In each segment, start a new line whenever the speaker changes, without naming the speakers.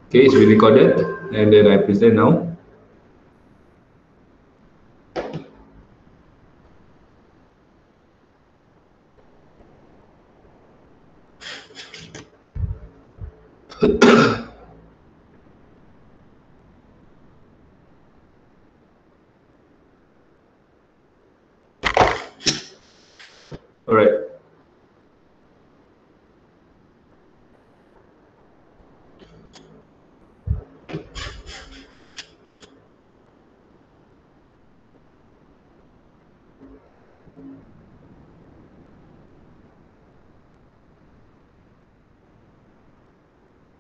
Okay, it's been recorded and then I present now. All right.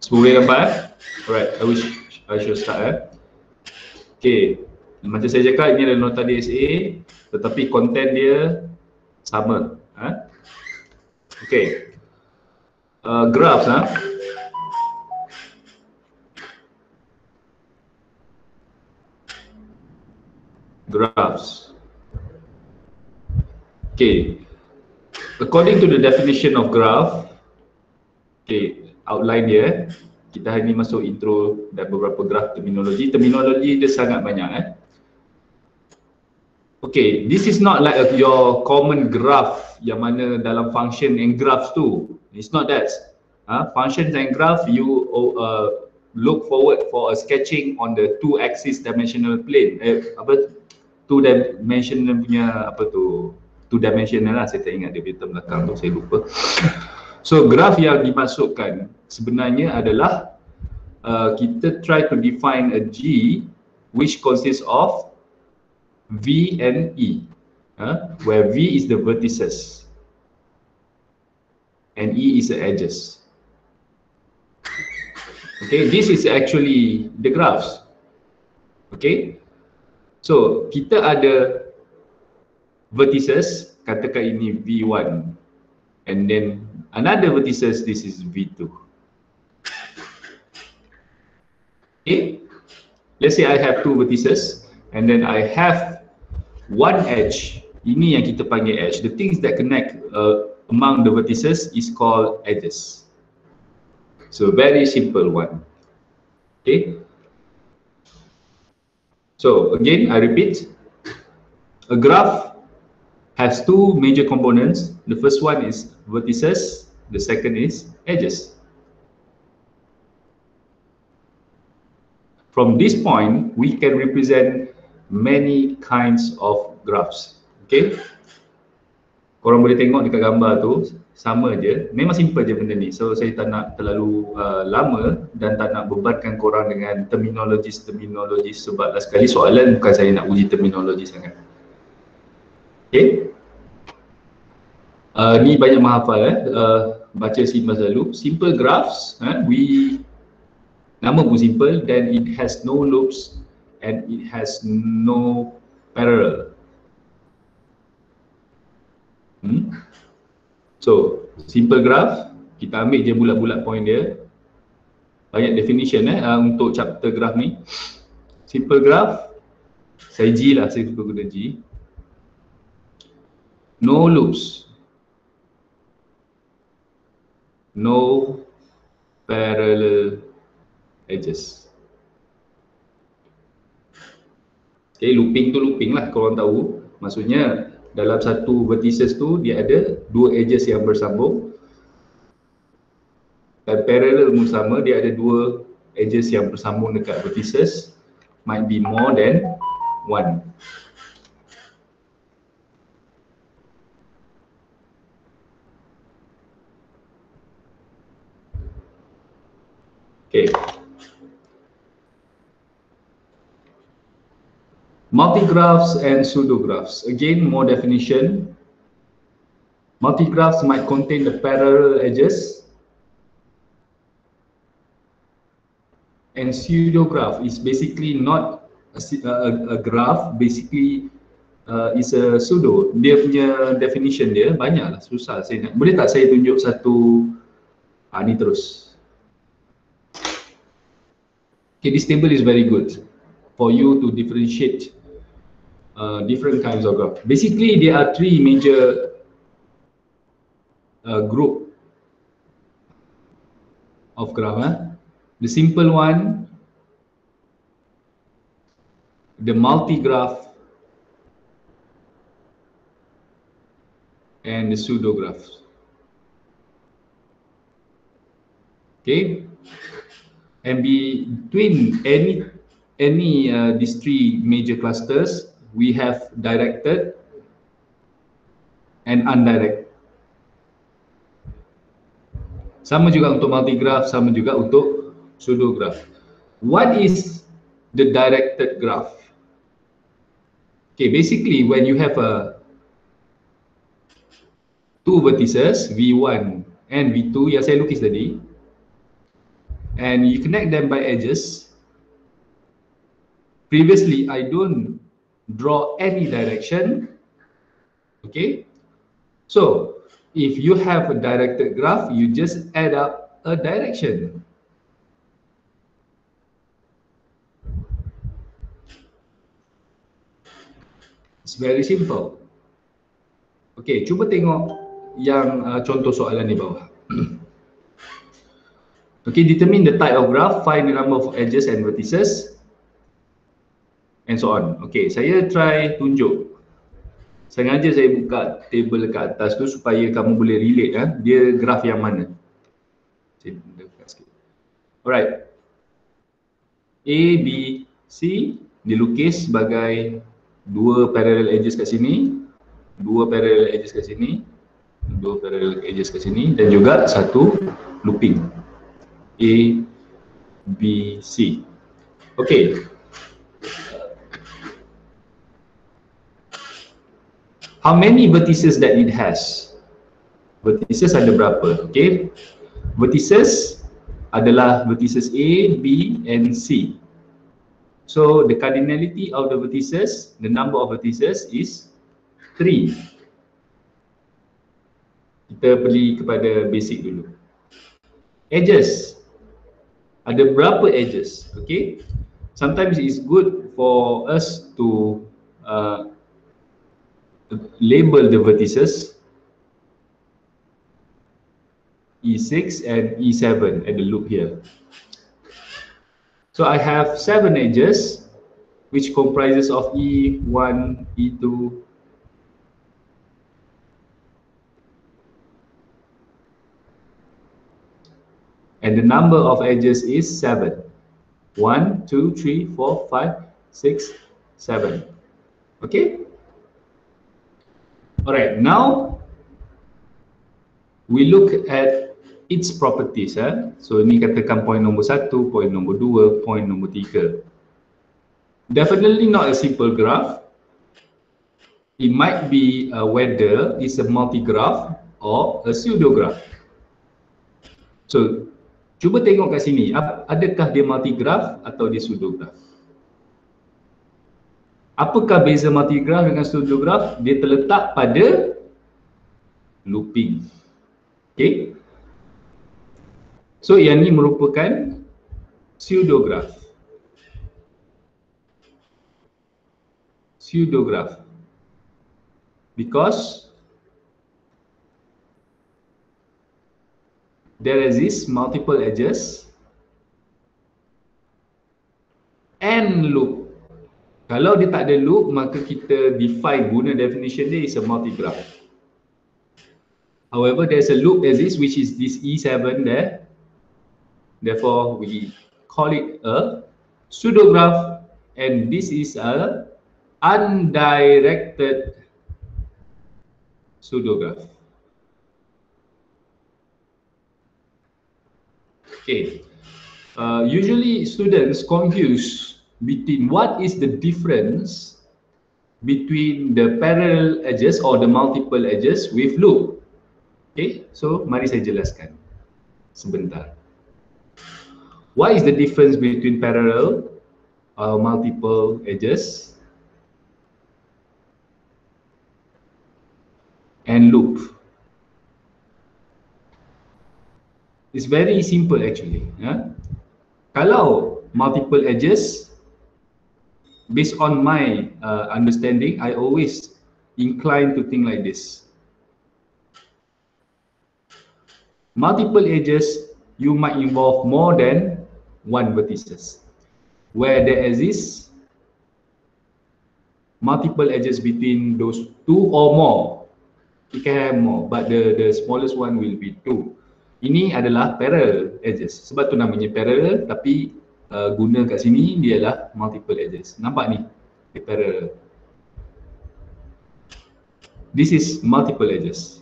Boleh dapat? Alright, I should start. Okay, macam saya cakap, ini adalah nota DSA, tetapi konten dia sama. Okay, graphs. Graphs. Okay, according to the definition of graph, okay, outline dia, kita hari ni masuk intro dan beberapa graph terminologi. Terminologi dia sangat banyak. Okay, this is not like your common graph yang mana dalam function and graphs tu. It's not that. Functions and graph, you look forward for a sketching on the two axis dimensional plane. Two dimensional punya two dimensional lah, saya tak ingat dia term belakang tu, saya lupa. So graph yang dimasukkan sebenarnya adalah kita try to define a G which consists of V and E, where V is the vertices and E is the edges. Okay, this is actually the graphs. Okay, so kita ada vertices, katakan ini V1, and then another vertices, this is V2. Okay, let's say I have two vertices and then I have one edge. Ini yang kita panggil edge. The things that connect among the vertices is called edges. So very simple one. Okay, so again I repeat, a graph has two major components. The first one is vertices, the second is edges. From this point, we can represent many kinds of graphs. Okay, korang boleh tengok dekat gambar tu, sama je, memang simple je benda ni. So saya tak nak terlalu lama dan tak nak bebankan korang dengan terminologi sebab last kali soalan bukan saya nak uji terminologi sangat. Okay, ni banyak menghafal baca simple selalu. Simple graphs, nama pun simple, then it has no loops and it has no parallel. So simple graph, kita ambil je bulat-bulat point dia. Banyak definition untuk chapter graph ni. Simple graph, saya G lah, saya suka guna G. No loops, no parallel edges. Okay, looping tu looping lah, korang tahu. Maksudnya dalam satu vertices tu dia ada dua edges yang bersambung, dan parallel pun sama, dia ada dua edges yang bersambung dekat vertices, might be more than one. Okay, multigraphs and pseudographs. Again, more definition. Multigraphs might contain the parallel edges, and pseudograph is basically not a graph, basically is a pseudo. Dia punya definition dia banyak lah, susah saya nak. Boleh tak saya tunjuk satu, ni terus. Okay, this table is very good for you to differentiate different kinds of graph. Basically, there are three major group of graph. The simple one, the multi-graph, and the pseudograph. Okay, and between any these three major clusters, we have directed and undirected. Sama juga untuk multigraph, sama juga untuk pseudograph. What is the directed graph? Okay, basically when you have two vertices V1 and V2 yang saya lukis tadi, and you connect them by edges. Previously I don't draw any direction. Okay, so if you have a directed graph, you just add up a direction. It's very simple. Okay, cuba tengok yang contoh soalan di bawah. Okay, determine the type of graph, find the number of edges and vertices, and so on. Okay, saya try tunjuk. Sengaja saya buka table dekat atas tu supaya kamu boleh relate dia graf yang mana. Alright. A, B, C dilukis sebagai dua parallel edges kat sini, dua parallel edges kat sini, dua parallel edges kat sini, dan juga satu looping. A, B, C. Okay. How many vertices that it has? Vertices ada berapa? Okay. Vertices adalah vertices A, B, and C. So the cardinality of the vertices, the number of vertices is 3. Kita pergi kepada basic dulu. Edges. Ada berapa edges? Okay. Sometimes it's good for us to label the vertices E6 and E7 at the loop here. So I have 7 edges which comprises of E1, E2, and the number of edges is 7. 1, 2, 3, 4, 5, 6, 7. Okay? Alright, now we look at its properties. So ini katakan point nombor 1, point nombor 2, point nombor 3. Definitely not a simple graph. It might be whether it's a multi-graph or a pseudograph. So cuba tengok kat sini, adakah dia multi-graph atau dia pseudograph? Apakah beza multigraph dengan pseudograph? Dia terletak pada looping. Okay. So yang ni merupakan pseudograph. Pseudograph. Because there exists multiple edges and loop. Kalau dia tak ada loop, maka kita define, guna definition dia is a multigraph. However, there's a loop exists which is this E7 there. Therefore, we call it a pseudograph, and this is a undirected pseudograph. Okay. Usually students confuse between what is the difference between the parallel edges or the multiple edges with loop. Okay, so mari saya jelaskan sebentar. What is the difference between parallel or multiple edges and loop? It's very simple actually. Kalau multiple edges, based on my understanding, I always incline to think like this. Multiple edges, you might involve more than one vertices. Where there exists multiple edges between those two or more, it can have more, but the smallest one will be 2. Ini adalah parallel edges. Sebab tu namanya parallel, tapi guna kat sini dia adalah multiple edges. Nampak ni? Dia parallel. This is multiple edges.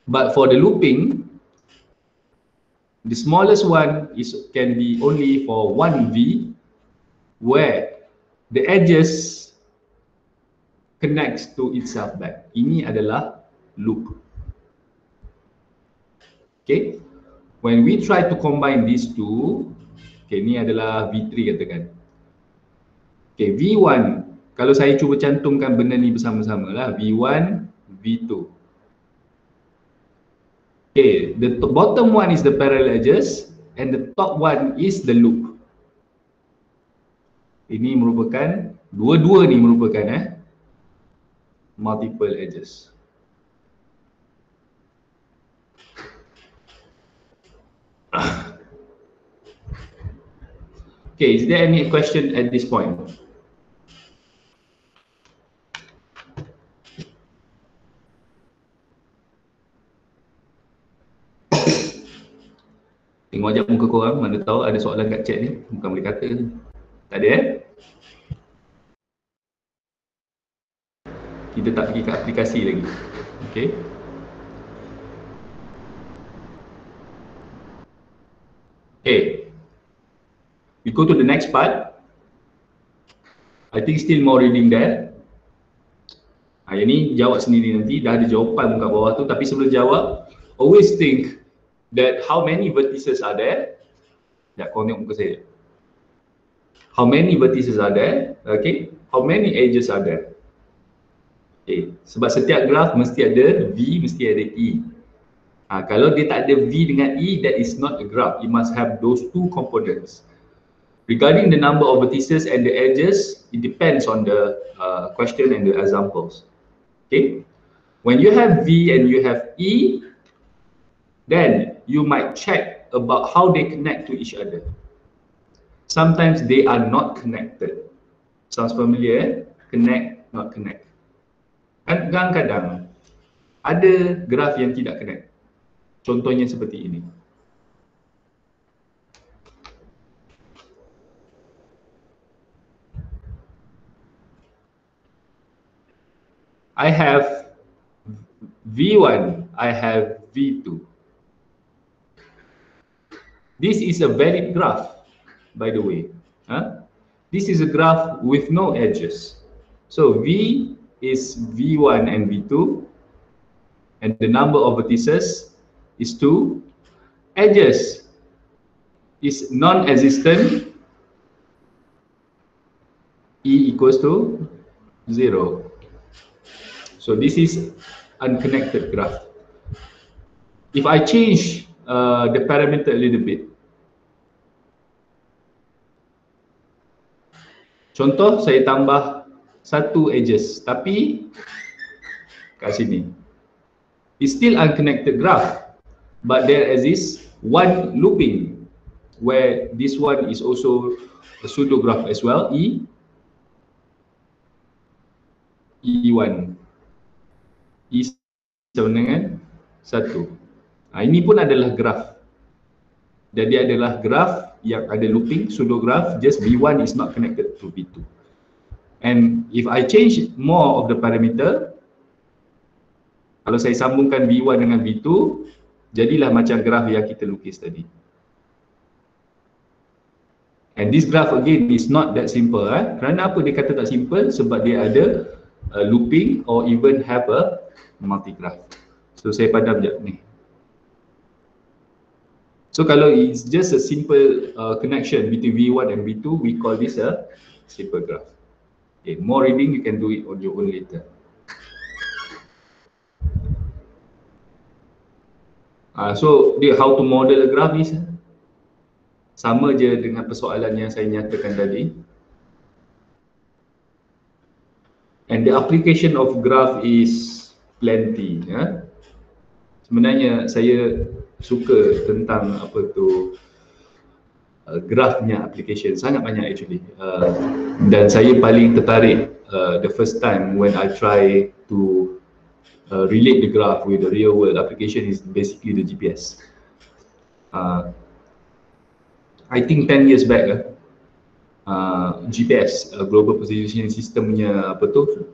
But for the looping, the smallest one can be only for one V, where the edges connects to itself back. Ini adalah loop. Okay, when we try to combine these two, okay, ni adalah V3 katakan. Okay, V1, kalau saya cuba cantumkan benda ni bersama-sama lah, V1, V2. Okay, the bottom one is the parallel edges and the top one is the loop. Ini merupakan, dua-dua ni merupakan multiple edges. Okay, is there any question at this point? Tengok ajak muka korang, mana tahu ada soalan kat chat ni, bukan boleh kata. Tak ada Kita tak pergi ke aplikasi lagi. Okay. Okay. We go to the next part. I think still more reading there. Yang ni jawab sendiri nanti, dah ada jawapan kat bawah tu, tapi sebelum jawab, always think that how many vertices are there. Sekejap, korang tengok muka saya. How many vertices are there? Okay. How many edges are there? Okay. Sebab setiap graf mesti ada V, mesti ada E. Kalau dia tak ada V dengan E, that is not a graph. It must have those two components. Regarding the number of vertices and the edges, it depends on the question and the examples. Okay. When you have V and you have E, then you might check about how they connect to each other. Sometimes they are not connected. Sounds familiar? Connect, not connect. Kadang-kadang ada graf yang tidak connect. Contohnya seperti ini. I have V1, I have V2. This is a valid graph, by the way. This is a graph with no edges. So V is V1 and V2, and the number of vertices is 2. Edges is non-existent. E equals to 0. So this is unconnected graph. If I change the parameter a little bit, contoh saya tambah 1 edges, tapi kat sini, it's still unconnected graph, but there exists one looping where this one is also a pseudo graph as well, E1. E sama dengan 1. Ini pun adalah graph. Jadi adalah graph yang ada looping, pseudo graph, just V1 is not connected to V2. And if I change more of the parameter, kalau saya sambungkan V1 dengan V2, jadilah macam graph yang kita lukis tadi. And this graph again is not that simple. Kerana apa dia kata tak simple? Sebab dia ada looping or even have a multi-graph. So saya padam sekejap ni. So kalau it's just a simple connection between V1 and V2, we call this a simple graph. Okay, more reading you can do it on your own later. So dia how to model a graph is sama je dengan persoalan yang saya nyatakan tadi. And the application of graph is plenty. Sebenarnya saya suka tentang apa tu graphnya application sangat banyak actually, dan saya paling tertarik the first time when I try to relate the graph with the real world application is basically the GPS. I think 10 years back GPS, Global Positioning Systemnya apa tu,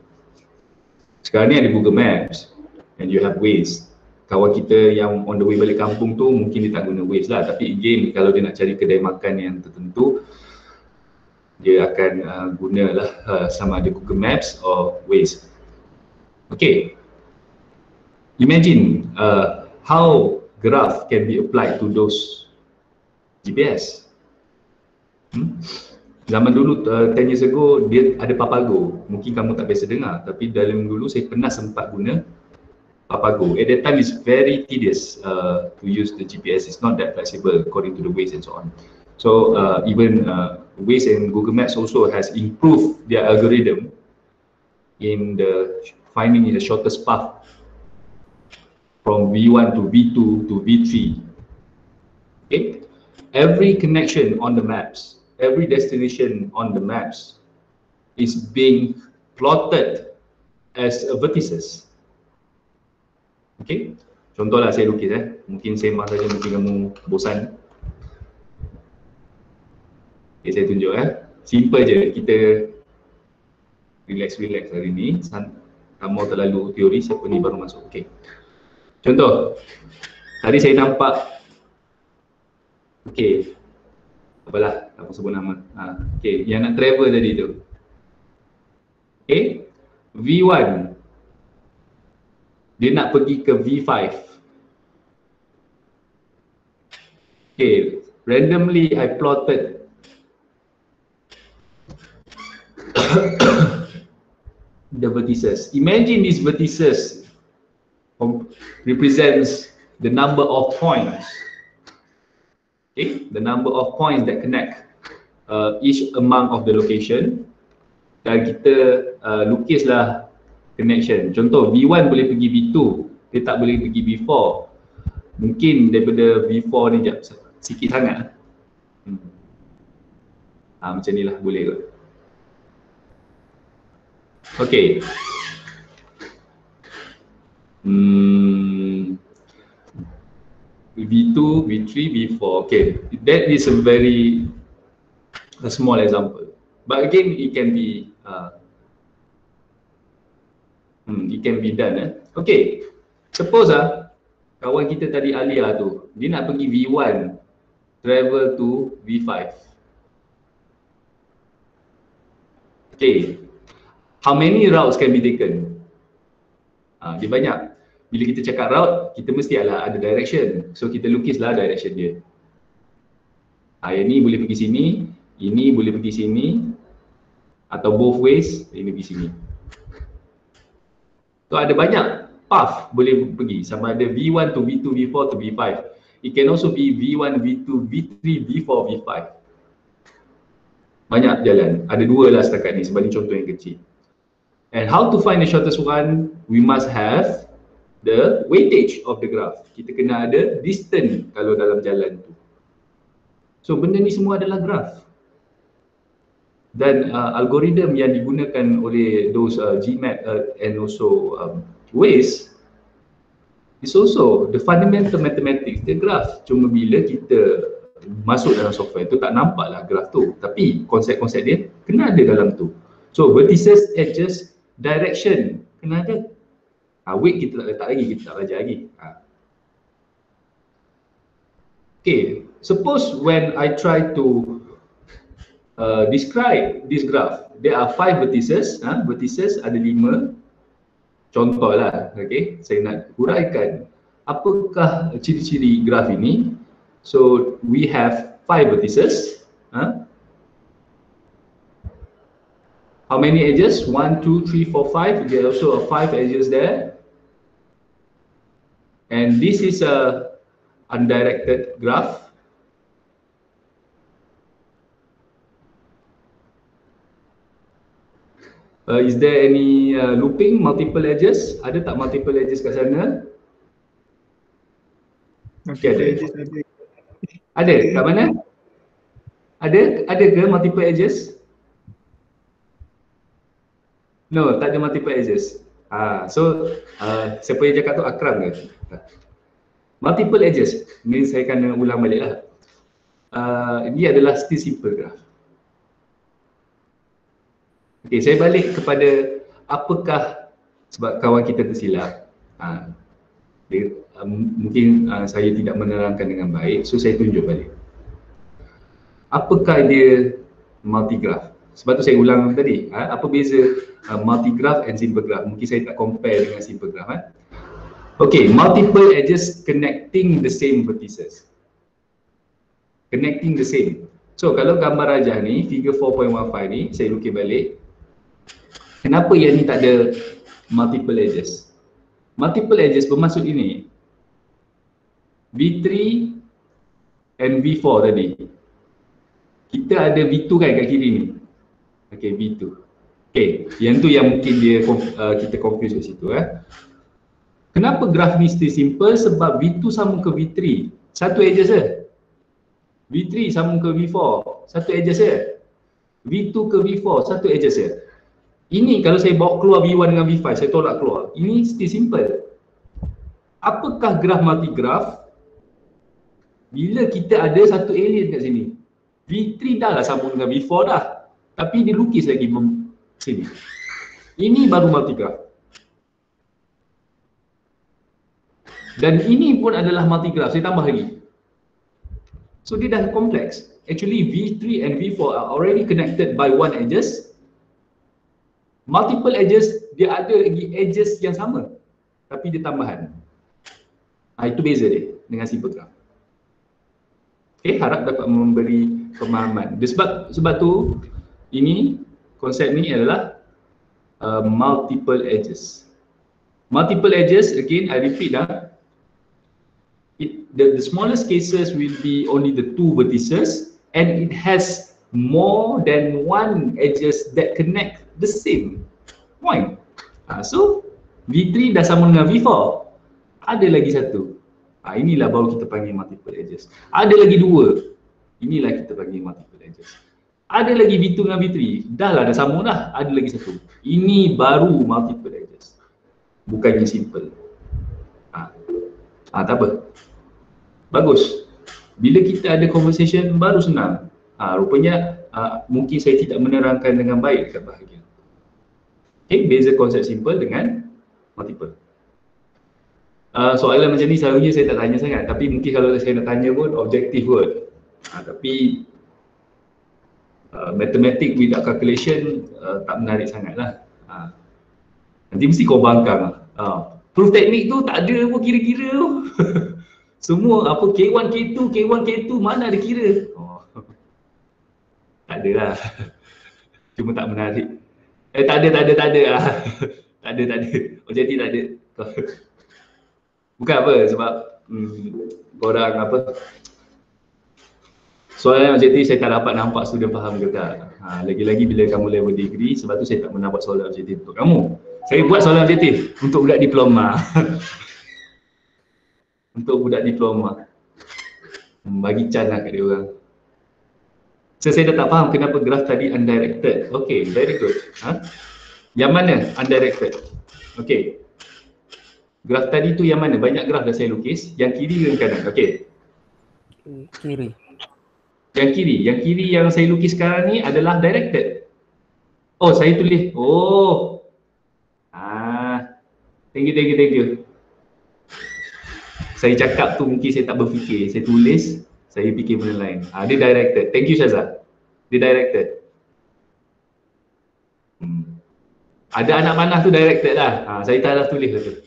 sekarang ni ada Google Maps and you have Waze. Kawan kita yang on the way balik kampung tu mungkin dia tak guna Waze lah, tapi again kalau dia nak cari kedai makan yang tertentu dia akan gunalah sama ada Google Maps or Waze. Okay, imagine how graph can be applied to those GPS. Zaman dulu 10 years ago dia ada Papago, mungkin kamu tak biasa dengar, tapi dalam dulu saya pernah sempat guna Papago. At that time it's very tedious to use the GPS. It's not that flexible according to the Waze and so on. So even Waze and Google Maps also has improved their algorithm in the finding the shortest path from V1 to V2 to V3. Okay, every connection on the maps, every destination on the maps is being plotted as vertices. Okay, contohlah saya lukis mungkin sembang saja, mungkin kamu bosan. Okay, saya tunjuk simple je, kita relax hari ni, tak mau terlalu teori, siapa ni baru masuk. Okay, contoh tadi saya nampak, okay, apalah, tak sebut nama. Okay, yang nak travel tadi tu. Okay, V1 dia nak pergi ke V5. Okay, randomly I plotted the vertices. Imagine these vertices represents the number of points. Okay, the number of points that connect each among of the location, dan kita lukislah connection. Contoh V1 boleh pergi V2, dia tak boleh pergi V4. Mungkin daripada V4 ni sikit sangat. Macam ni lah, boleh ke? Okay. V2, V3, V4. Okay, that is a very small example. But again, it can be done. Okay, suppose kawan kita tadi Alia tu, dia nak pergi V1 travel to V5. Okay, how many routes can be taken? Dia banyak. Bila kita cakap route, kita mesti ada direction. So kita lukislah direction dia. Yang ni boleh pergi sini, ini boleh pergi sini, atau both ways, ini pergi sini. So ada banyak path boleh pergi, sama ada V1 to V2, V4 to V5. It can also be V1, V2, V3, V4, V5. Banyak jalan, ada dua lah setakat ni sebab ni contoh yang kecil. And how to find the shortest one? We must have the weightage of the graph. Kita kena ada distance kalau dalam jalan tu. So benda ni semua adalah graph. Dan algoritma yang digunakan oleh those GMAP and also Waze is also the fundamental mathematics, the graph. Cuma bila kita masuk dalam software tu tak nampaklah graph tu, tapi konsep-konsep dia kena ada dalam tu. So vertices, edges, direction kena ada. Weight kita tak letak lagi, kita tak belajar lagi. Okay, suppose when I try to describe this graph, there are 5 vertices. Vertices ada 5. Contoh lah, okay, saya nak huraikan apakah ciri-ciri graf ini. So we have 5 vertices. How many edges? 1, 2, 3, 4, 5. There are also 5 edges there. And this is a undirected graph. Is there any looping, multiple edges? Ada tak multiple edges kat sana? Okay, ada. Ada, kat mana? Ada ke multiple edges? No, tak ada multiple edges. Siapa yang cakap tu Akram ke? Multiple edges, ni saya kena ulang balik lah. Ini adalah still simple graph. Okay, saya balik kepada apakah sebab kawan kita tersilap. Mungkin saya tidak menerangkan dengan baik, so saya tunjuk balik. Apakah dia multigraph? Sebab tu saya ulang tadi, apa beza multigraph and simple graph? Mungkin saya tak compare dengan simple graph. Okay, multiple edges connecting the same vertices. Connecting the same. So kalau gambar rajah ni, figure 4.15 ni, saya lukis balik. Kenapa yang ni tak ada multiple edges? Multiple edges bermaksud ini. V3 and V4 tadi. Kita ada V2 kan kat kiri ni. Okay, V2. Okay, yang tu yang mungkin dia kita confuse kat situ. Kenapa graf ni still simple? Sebab V2 sama ke V3. Satu edges je. V3 sama ke V4. Satu edges je. V2 ke V4. Satu edges je. Ini kalau saya bawa keluar V1 dengan V5, saya tolak keluar. Ini still simple. Apakah graf multigraph? Bila kita ada satu alien kat sini. V3 dah lah sambung dengan V4 dah. Tapi dia lukis lagi sini. Ini baru multigraph. Dan ini pun adalah multigraph. Saya tambah lagi. So dia dah kompleks. Actually V3 and V4 are already connected by one edges. Multiple edges, dia ada lagi edges yang sama. Tapi dia tambahan. Itu beza dia dengan simple graph. Okay, harap dapat memberi pemahaman. Sebab tu, ini, konsep ni adalah multiple edges. Multiple edges, again, I repeat the smallest cases will be only the two vertices and it has more than one edges that connect the same point. So V3 dah sama dengan V4. Ada lagi satu. Inilah baru kita panggil multiple edges. Ada lagi dua. Inilah kita panggil multiple edges. Ada lagi V2 dengan V3. Dah lah, dah sama dah. Ada lagi satu. Ini baru multiple edges. Bukannya simple. Tak apa. Bagus. Bila kita ada conversation baru senang. Rupanya mungkin saya tidak menerangkan dengan baik dekat bahagian. Okay, beza konsep simple dengan multiple. Soalan macam ni selalunya saya tak tanya sangat. Tapi mungkin kalau saya nak tanya pun objektif pun. Tapi mathematics without calculation tak menarik sangat lah. Nanti mesti kau bangkang. Proof teknik tu tak ada pun kira-kira tu. Semua apa K1, K2, K1, K2 mana ada kira. Tak ada lah. Cuma tak menarik. Tak ada lah. Tak ada. Objektif tak ada. Bukan apa sebab korang apa soalan objektif saya tak dapat nampak student faham ke tak. Lagi-lagi bila kamu level degree, sebab tu saya tak pernah buat soalan objektif untuk kamu. Saya buat soalan objektif untuk budak diploma. Untuk budak diploma. Bagi can lah kat dia orang. So saya dah tak faham kenapa graf tadi undirected. Okay, very good. Yang mana undirected? Okay. Graf tadi tu yang mana? Banyak graf dah saya lukis. Yang kiri ke kanan? Okay.
Kiri.
Yang kiri. Yang kiri yang saya lukis sekarang ni adalah directed. Oh, saya tulis. Oh. Thank you. Saya cakap tu mungkin saya tak berfikir. Saya tulis, saya fikir benda lain. Dia directed. Thank you Syazah. Dia directed. Ada anak panah tu directed lah. Saya tak ada tulis tu.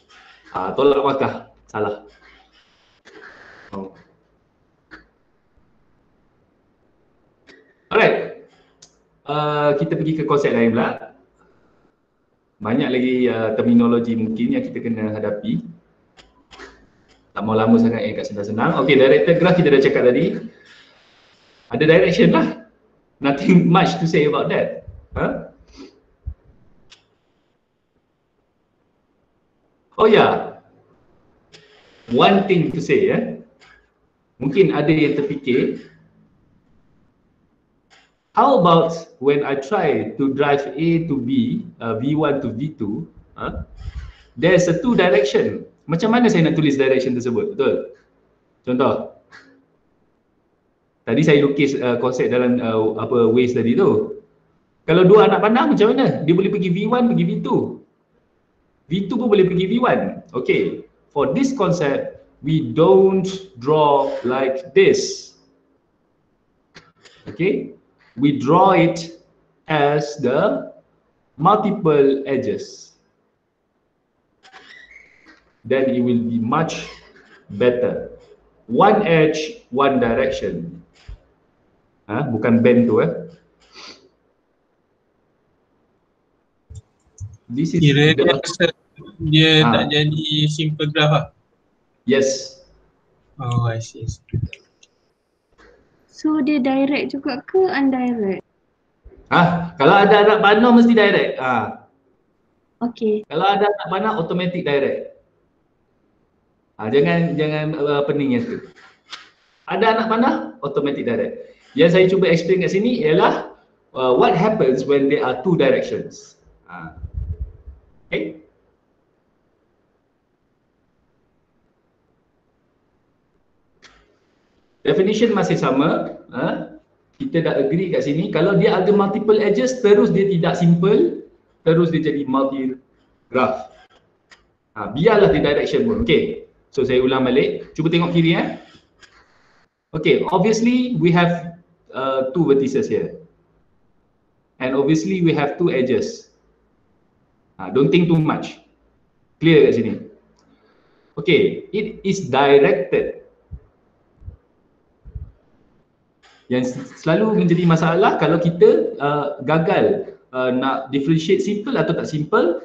Tolak markah. Salah. Alright. Kita pergi ke konsep lain pula. Banyak lagi terminologi mungkin yang kita kena hadapi. Tak mau lama sangat yang kat senang-senang. Okay, directed graph kita dah cakap tadi. Ada direction lah. Nothing much to say about that. Oh ya. One thing to say Mungkin ada yang terfikir. How about when I try to drive A to B, V1 to V2, there's a two direction. Macam mana saya nak tulis direction tersebut? Betul? Contoh. Tadi saya lukis konsep dalam Waze tadi tu. Kalau dua anak panah macam mana? Dia boleh pergi V1, pergi V2. V2 pun boleh pergi V1. Okay. For this concept, we don't draw like this. Okay. We draw it as the multiple edges. Then it will be much better. One edge, one direction. Bukan bend tu This is
kira dia tak jadi simple graph lah.
Yes.
Oh, I see.
So dia direct juga ke undirect?
Kalau ada anak panah mesti direct.
Okay.
Kalau ada anak panah automatic direct. Jangan pening yang tu. Ada anak panah automatic direct. Yang saya cuba explain kat sini ialah what happens when there are two directions. Okay. Definition masih sama. Kita dah agree kat sini. Kalau dia ada multiple edges, terus dia tidak simple, terus dia jadi multi graph. Biarlah di direction pun. Okay. So saya ulang balik. Cuba tengok kiri Okay. Obviously we have two vertices here. And obviously we have two edges. Don't think too much. Clear kat sini. Okay. It is directed. Yang selalu menjadi masalah kalau kita gagal nak differentiate simple atau tak simple.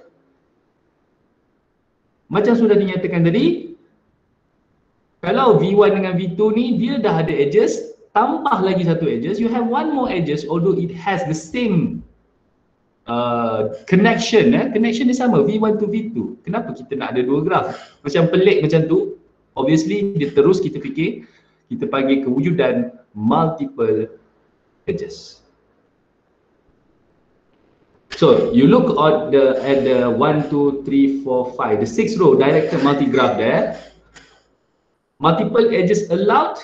Macam sudah dinyatakan tadi, kalau V1 dengan V2 ni dia dah ada edges, tambah lagi satu edges, you have one more edges although it has the same connection. Connection dia sama, V1 to V2. Kenapa kita nak ada dua graf? Macam pelik macam tu. Obviously dia terus kita fikir, kita panggil kewujudan multiple edges. So you look at the 1, 2, 3, 4, 5, the 6th row directed multi-graph there. Multiple edges allowed,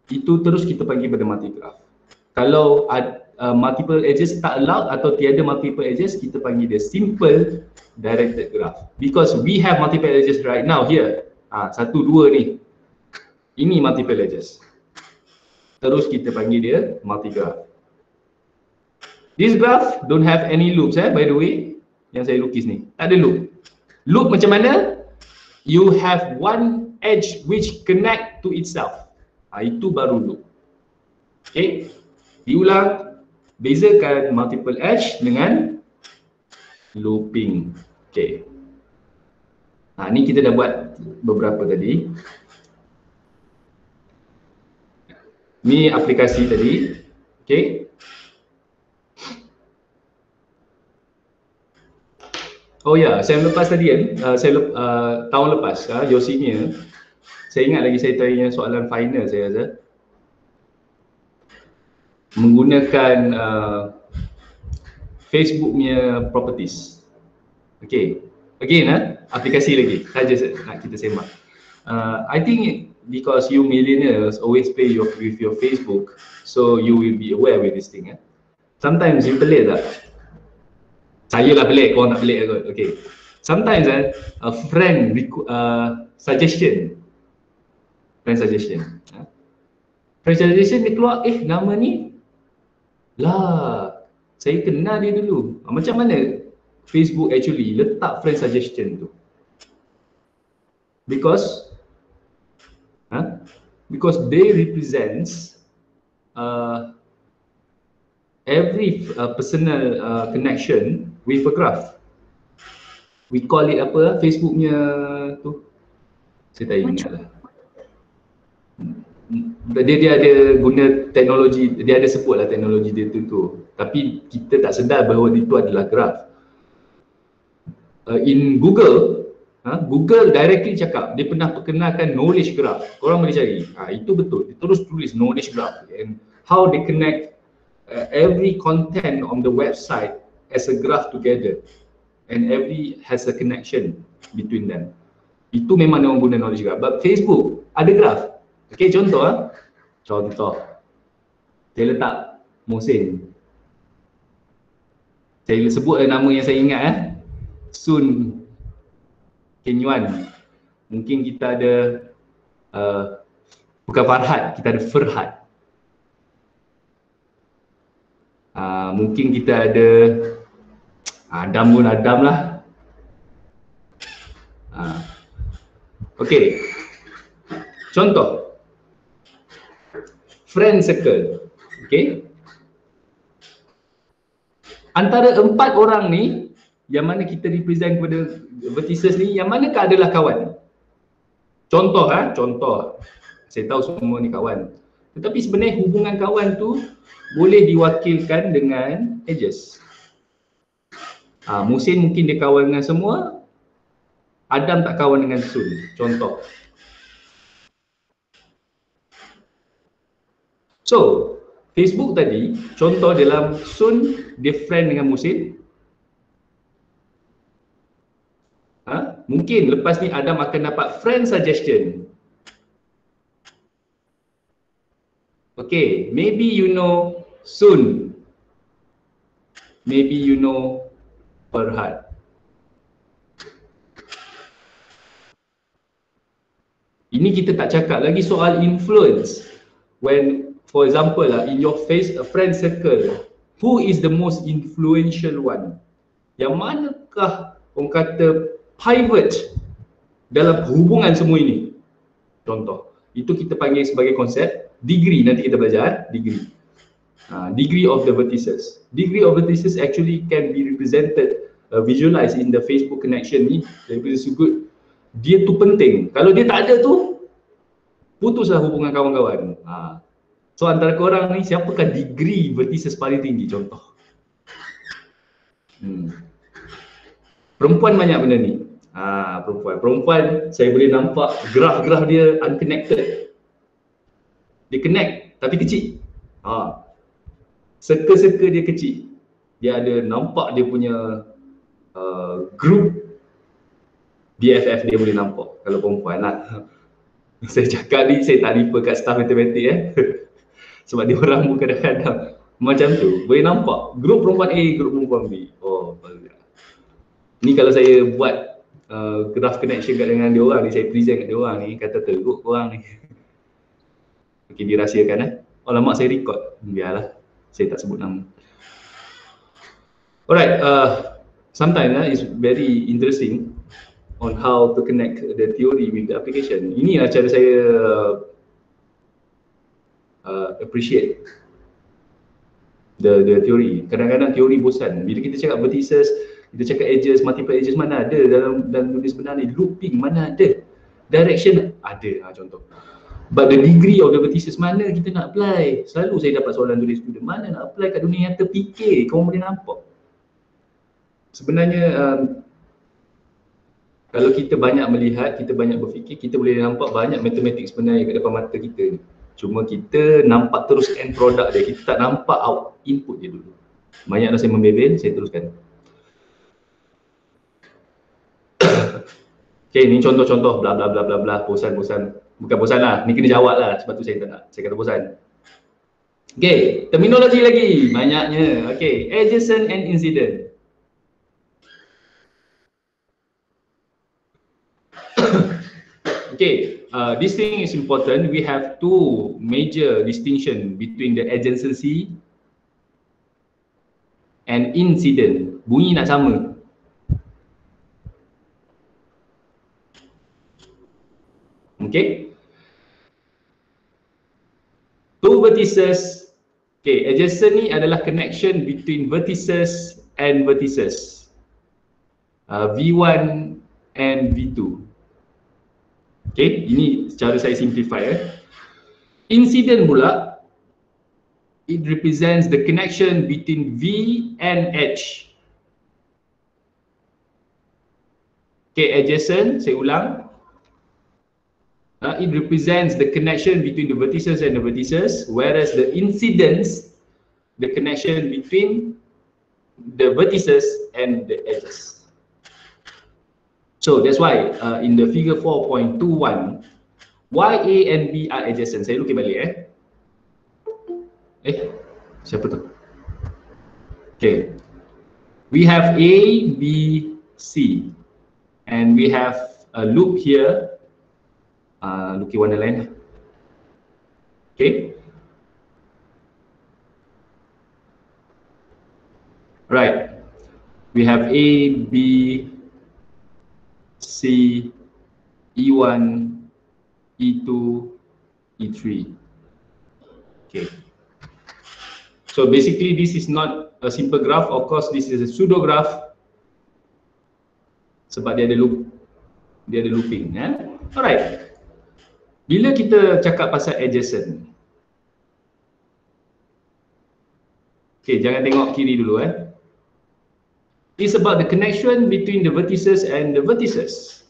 itu terus kita panggil pada multi-graph. Kalau multiple edges tak allowed atau tiada multiple edges, kita panggil dia simple directed graph. Because we have multiple edges right now here. 1, 2 ni. Ini multiple edges. Terus kita panggil dia multi-graph. This graph don't have any loops by the way. Yang saya lukis ni, tak ada loop. Loop macam mana? You have one edge which connect to itself. Itu baru loop. Okay. Diulang. Bezakan multiple edge dengan looping. Okay. Ni kita dah buat beberapa tadi. Ni aplikasi tadi. Okay. Oh ya, saya lepas tadi tahun lepas, your senior, saya ingat lagi saya tanya soalan final saya rasa. Menggunakan Facebook punya properties. Okay. Again, aplikasi lagi. Saja nak kita semak. I think because you millennials always play with your Facebook, so you will be aware with this thing. Sometimes you pelik tak? Saya lah pelik, korang tak pelik kot. Okay. Sometimes a friend suggestion. Friend suggestion. Friend suggestion dia keluar, nama ni lah, saya kenal dia dulu. Macam mana Facebook actually letak friend suggestion tu? Because they represents every personal connection with a graph. We call it apa Facebooknya tu? Saya tak ingat lah. Dia ada guna teknologi, dia ada sebut lah teknologi dia tu. Tapi kita tak sedar bahawa itu adalah graph. In Google, Google directly cakap dia pernah perkenalkan knowledge graph. Korang boleh cari. Itu betul. Dia terus tulis knowledge graph and how they connect every content on the website as a graph together and every has a connection between them. Itu memang dia orang guna knowledge graph. But Facebook ada graph. Okay, contoh saya letak Mohsin. Saya sebut nama yang saya ingat Sun Kenyuan. Mungkin kita ada bukan Farhad, kita ada Ferhad. Mungkin kita ada Adam pun Adam lah. Okay, contoh friend circle. Okay, antara 4 orang ni yang mana kita represent kepada vertices ni, yang manakah adalah kawan? Contoh contoh saya tahu semua ni kawan, tetapi sebenarnya hubungan kawan tu boleh diwakilkan dengan edges. Mohsin mungkin dia kawan dengan semua, Adam tak kawan dengan Sun, contoh. So, Facebook tadi, contoh dalam Sun, dia friend dengan Mohsin. Mungkin lepas ni Adam akan dapat friend suggestion. Okay, maybe you know Sun. Maybe you know Farhad. Ini kita tak cakap lagi soal influence. When, for example in your friend circle, who is the most influential one? Yang manakah orang kata pivot dalam hubungan semua ini? Contoh, itu kita panggil sebagai konsep degree. Nanti kita belajar degree. Degree of the vertices. Degree of vertices actually can be represented, visualized in the Facebook connection ni. Very good. Dia tu penting. Kalau dia tak ada tu, putuslah hubungan kawan-kawan. So antara korang ni, siapakah degree vertices paling tinggi? Contoh. Perempuan banyak benda ni. Perempuan saya boleh nampak graf-graf dia unconnected. Dia connect tapi kecil. Circle-circle dia kecil. Dia ada nampak dia punya group BFF dia boleh nampak kalau perempuan lah. Saya cakap ni saya tak refer kat staff matematik sebab dia orang pun kadang-kadang macam tu. Boleh nampak group perempuan A, group perempuan B. Ni kalau saya buat graph connection kat dengan dia orang ni, saya present kat dia orang ni, kata teruk korang ni. Okay, dirahsiakan Alamak saya record. Biarlah, saya tak sebut nama. Alright, sometimes it's very interesting on how to connect the theory with the application. Inilah cara saya appreciate the theory. Kadang-kadang teori bosan. Bila kita cakap vertices, kita cakap edges, multiple edges, mana ada dalam tulis sebenar ni? Looping mana ada? Direction ada, contoh. But the degree of the vertices mana kita nak apply? Selalu saya dapat soalan dari student, mana nak apply kat dunia nyata? fikir, kau boleh nampak. Sebenarnya kalau kita banyak melihat, kita banyak berfikir, kita boleh nampak banyak matematik sebenarnya kat depan mata kita. Cuma kita nampak terus end product dia, kita tak nampak input dia dulu. Banyak dah saya membebel, saya teruskan. Okay, ni contoh-contoh bla bla bla bla bla, bosan-bosan. Bukan bosan lah, ni kena jawab lah, sebab tu saya tak nak, saya kata bosan. Okay, terminologi lagi, banyaknya. Okay, adjacent and incident. Okay, this thing is important. We have two major distinction between the adjacency and incident. Bunyi nak sama. Okay. Two vertices. Okay, adjacent ni adalah connection between vertices and vertices. V1 and V2. Okay, ini cara saya simplify. Incident pula, it represents the connection between V and H. Okay, adjacent, saya ulang. It represents the connection between the vertices and the vertices, whereas the incidence the connection between the vertices and the edges. So that's why in the figure 4.21, why A and B are adjacent. Saya lukis balik siapa tu? Okay, we have A, B, C, and we have a loop here. Lukis warna lain. Okay, right, we have A, B, C, E1, E2, E3. Okay, so basically this is not a simple graph. Of course this is a pseudo graph sebab dia ada loop, dia ada looping. Alright, bila kita cakap pasal adjacent, okay, jangan tengok kiri dulu It's about the connection between the vertices and the vertices.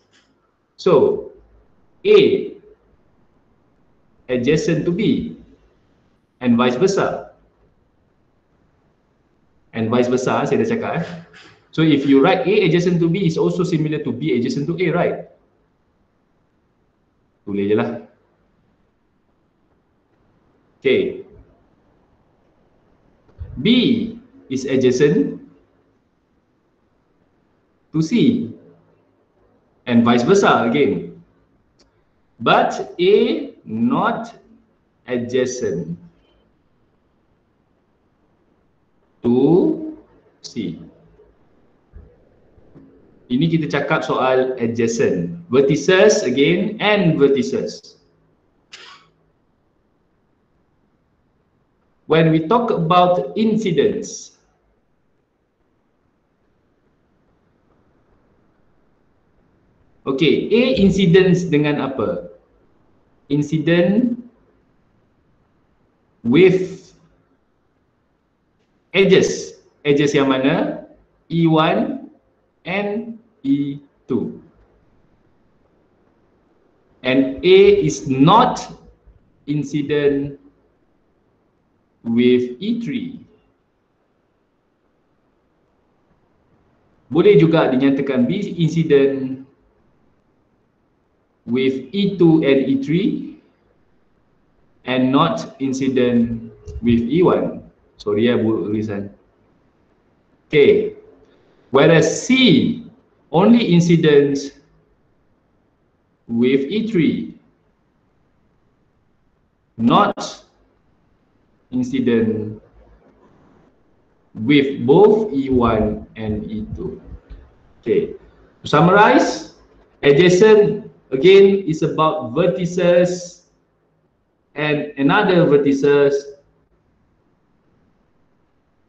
So A adjacent to B and vice versa. And vice versa, saya dah cakap So if you write A adjacent to B is also similar to B adjacent to A, right? Tulis je lah. Okay. B is adjacent to C and vice versa again. But A not adjacent to C. Ini kita cakap soal adjacent, vertices again and vertices. When we talk about incidence, okay, A incidence dengan apa? Incident with edges. Edges yang mana? E1 and E2. And A is not incident with E3. Boleh juga dinyatakan B incident with E2 and E3 and not incident with E1. Sorry buruk tulisan. Okay. Whereas C only incident with E3, not incident with both E1 and E2. Okay. To summarize, adjacent again is about vertices and another vertices.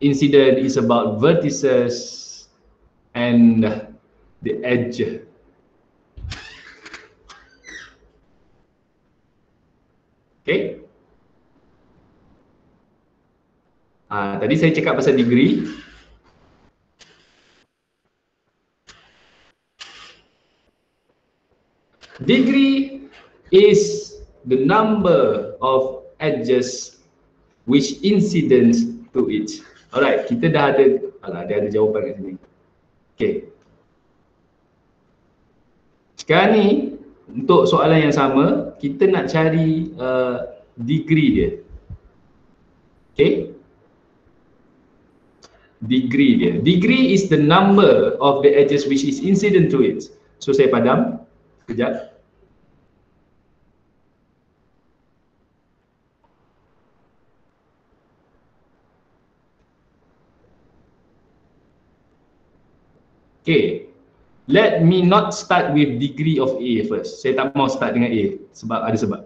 Incident is about vertices and the edge. Okay. Tadi saya cakap pasal degree. Degree is the number of edges which incidents to it. Alright, kita dah ada, dia ada jawapan kat sini. Okay. Sekarang ni untuk soalan yang sama, kita nak cari degree dia. Okay. Degree dia. Degree is the number of the edges which is incident to it. So saya padam. Sekejap. Okay, let me not start with degree of A first. Saya tak mau start dengan A sebab ada sebab.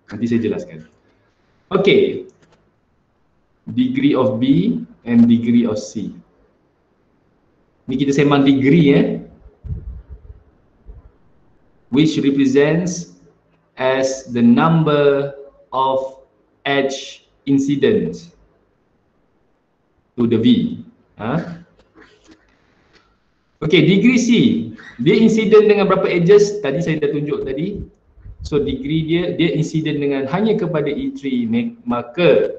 Nanti saya jelaskan. Okay, degree of B and degree of C. Ni kita sembang degree which represents as the number of edge incidents to the V. Okay, degree C, dia incident dengan berapa edges? Tadi saya dah tunjuk tadi. So degree dia incident dengan hanya kepada E3, maka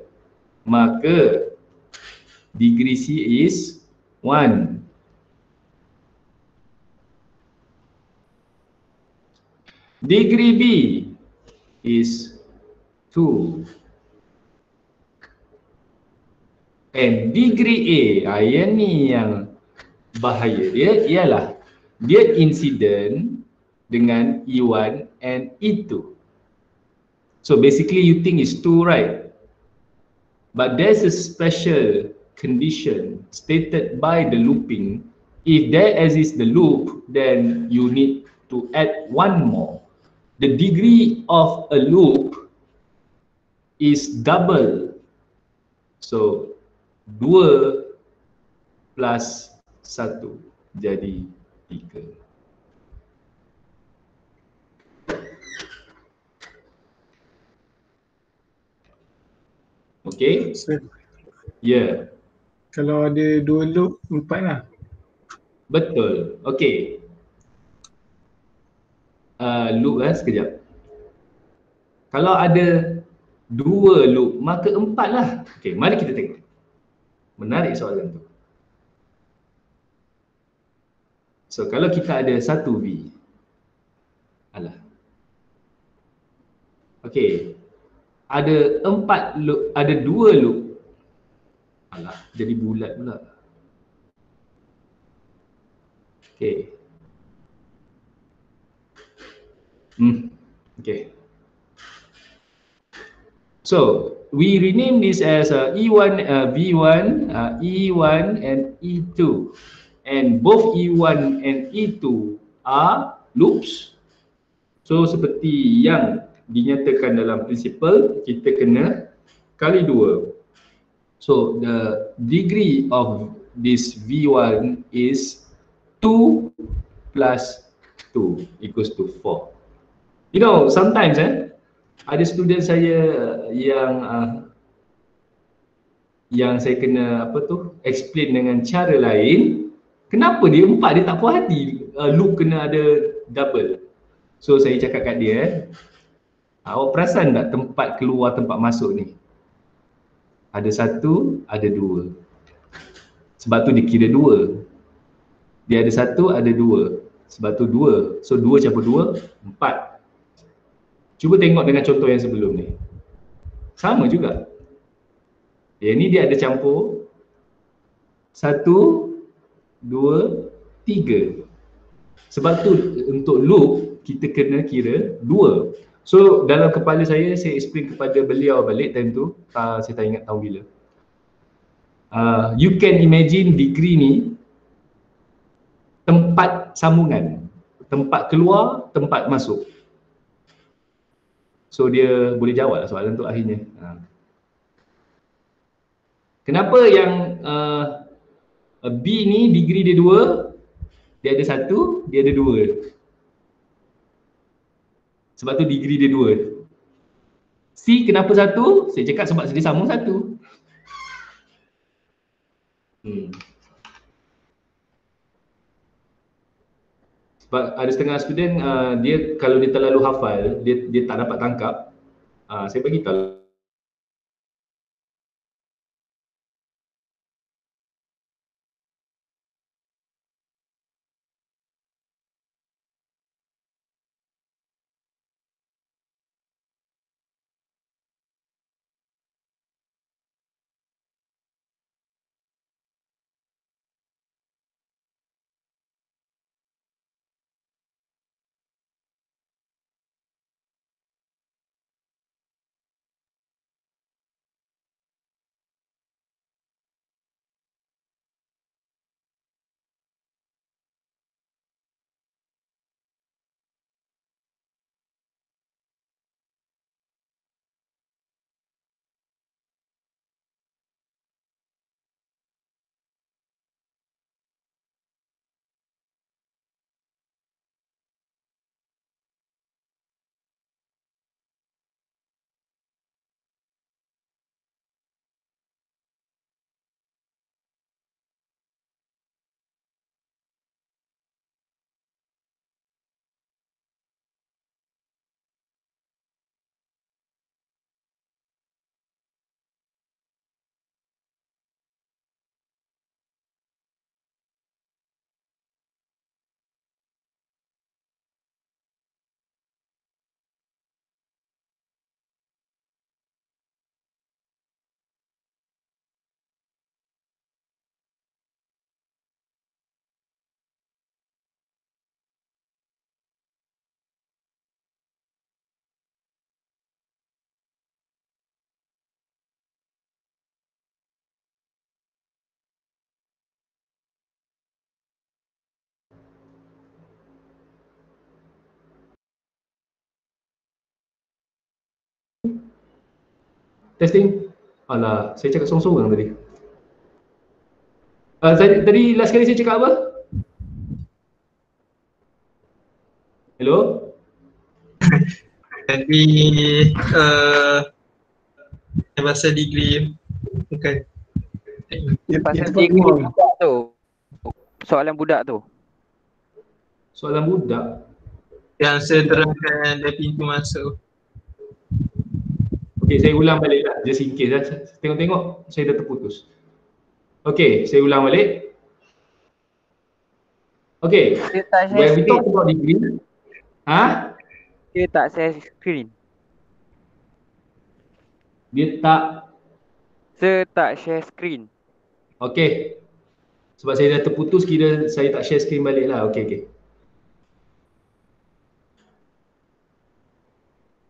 Degree C is 1. Degree B is 2. And degree A, yang ni yang bahaya dia ialah dia incident dengan E1 and E2. So basically you think it's 2, right? But there's a special condition stated by the looping. If there exists the loop, then you need to add one more. The degree of a loop is double. So 2 plus 1 jadi 3. Okay?
So,
Yeah.
kalau ada 2 loop 4 lah.
Betul. Okay. Loop sekejap. Kalau ada 2 loop, maka 4 lah. Okay, mari kita tengok. Menarik soalan tu. So, kalau kita ada 1 V. Alah. Okay. Ada 4 loop, ada 2 loop. Alah, jadi bulat pula. Okay. Okay. So we rename this as E1, V1, E1 and E2. And both E1 and E2 are loops. So seperti yang dinyatakan dalam prinsipal, kita kena kali 2. So the degree of this V1 is 2 plus 2 equals to 4. You know, sometimes ada student saya yang saya kena explain dengan cara lain. Kenapa dia 4 dia tak puas hati loop kena ada double. So saya cakap kat dia, awak perasan tak tempat keluar tempat masuk ni? Ada 1, ada 2. Sebab tu dia kira 2. Dia ada 1, ada 2. Sebab tu 2. So 2 campur 2, 4. Cuba tengok dengan contoh yang sebelum ni. Sama juga. Yang ni dia ada campur 1, 2, 3. Sebab tu untuk loop kita kena kira 2. So dalam kepala saya explain kepada beliau balik time tu, saya tak ingat tahun bila. You can imagine degree ni tempat sambungan, tempat keluar, tempat masuk. So dia boleh jawab lah soalan tu akhirnya. Kenapa yang B ni degree dia 2, dia ada 1, dia ada 2. Sebab tu degree dia 2. C kenapa 1? Saya cakap sebab dia sambung 1. Sebab ada setengah student dia kalau dia terlalu hafal, dia tak dapat tangkap. Saya bagi tahu Testing. Alah, saya cakap sorang-sorang tadi. Tadi last kali saya cakap apa? Hello?
Tadi pasal degree bukan.
Pasal
Itu
degree
Pakmul.
budak tu. Soalan budak tu.
Soalan budak.
Yang saya terangkan ada pintu masuk.
Okey, saya ulang balik lah. Just in case lah. Tengok-tengok, saya dah terputus. Okey, saya ulang balik. Okey,
Dia tak share
when we
screen.
talk about degree,
Dia tak share screen.
dia tak,
Saya tak share screen.
okey. Sebab saya dah terputus, kira saya tak share screen balik lah. Okey.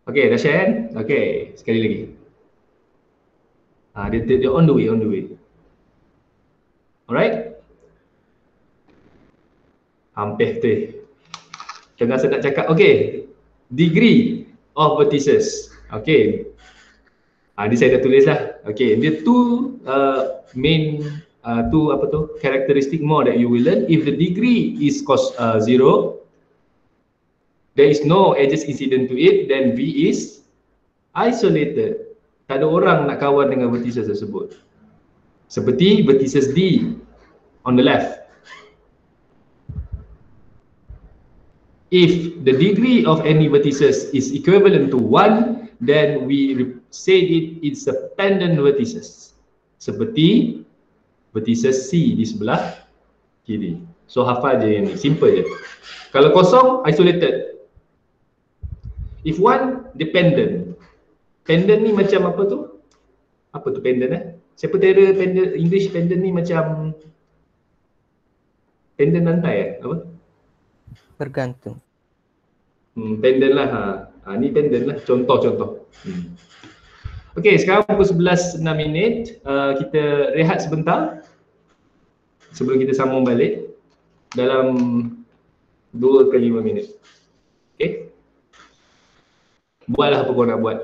Okey, dah share kan? Okey, sekali lagi. Dia on the way. Alright? Hampir tu. Tengah saya nak cakap. Okey, degree of vertices. Okey. Ni saya dah tulis lah. Okey, dia two main two apa tu characteristic more that you will learn. If the degree is cos 0, there is no edges incident to it, then V is isolated. Tak ada orang nak kawan dengan vertices tersebut. Seperti vertices D on the left. If the degree of any vertices is equivalent to 1, then we say it's a pendant vertices. Seperti vertices C di sebelah kiri. So hafal je yang ni, simple je. Kalau kosong, isolated. If 1, dependent. Pendant ni macam apa tu? Apa tu pendant Siapa kira pendant, English pendant ni macam pendant lantai Apa?
Bergantung.
Pendant lah. Ni pendant lah, contoh-contoh. Okey, sekarang pukul 11.06. Kita rehat sebentar sebelum kita sambung balik dalam 2 ke 5 minit. Okey? Buatlah apa kau nak buat.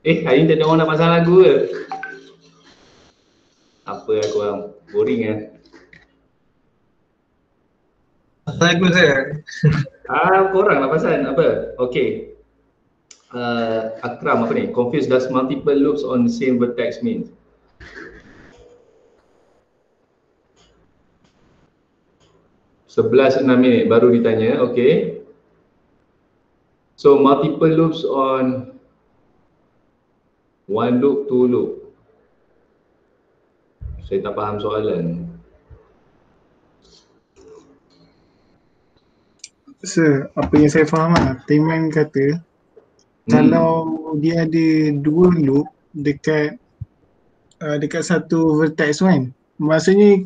Hari ni tak ada orang nak pasang lagu ke? Apa lah korang? Boring eh?
Lagu saya.
Korang nak pasang apa? Okay. Akram apa ni? Confused, does multiple loops on the same vertex mean? Sebelas 6 minit baru ditanya. Okay. So multiple loops on one loop, two loop. Saya tak faham soalan.
Sir, apa yang saya faham lah, Teman kata kalau dia ada dua loop dekat satu vertex kan, maksudnya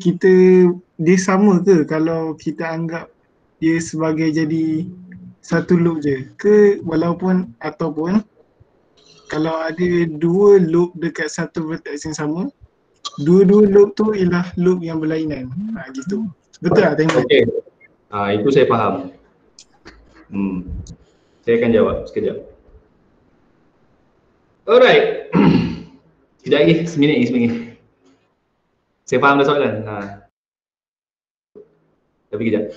dia sama ke kalau kita anggap dia sebagai jadi satu loop je ke, ataupun kalau ada dua loop dekat satu vertex yang sama, dua-dua loop tu ialah loop yang berlainan. Gitu. Betul tak Teman?
Okay. Itu saya faham. Saya akan jawab sekejap. Alright. Sekejap lagi, seminit. Saya faham dah soalan. Tapi kejap.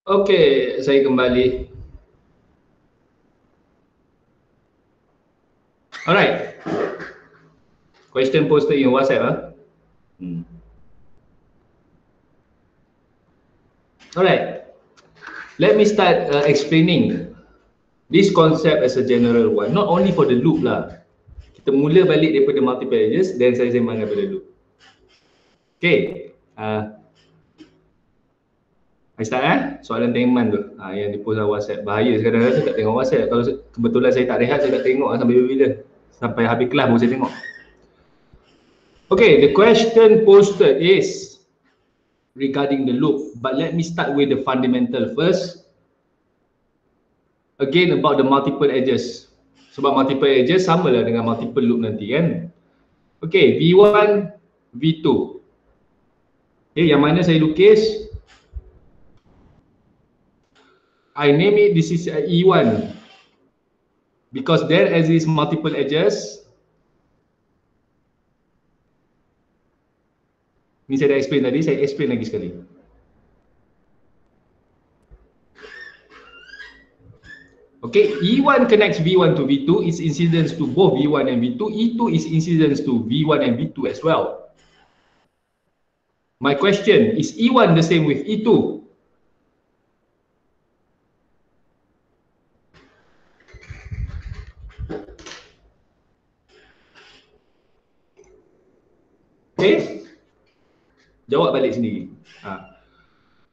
Okey, saya kembali. Alright. Question posted in WhatsApp. Alright. Let me start explaining this concept as a general one. Not only for the loop lah. Kita mula balik daripada multiple edges, then saya sembang daripada loop. Okay. I start soalan Teman tu yang di post dalam WhatsApp. Bahaya kadang-kadang saya tak tengok WhatsApp. Kalau kebetulan saya tak rehat, saya tak tengok sampai bila. Sampai habis kelas baru saya tengok. Okay, the question posted is regarding the loop. But let me start with the fundamental first. Again about the multiple edges. Sebab multiple edges sama lah dengan multiple loop nanti kan. Okay, V1, V2. Okay, yang mana saya lukis, I name it, this is E1 because there exists multiple edges. Ni saya dah explain tadi, saya explain lagi sekali. Okay, E1 connects V1 to V2, is incidence to both V1 and V2. E2 is incidence to V1 and V2 as well. My question, is E1 the same with E2? Okay, jawab balik sendiri.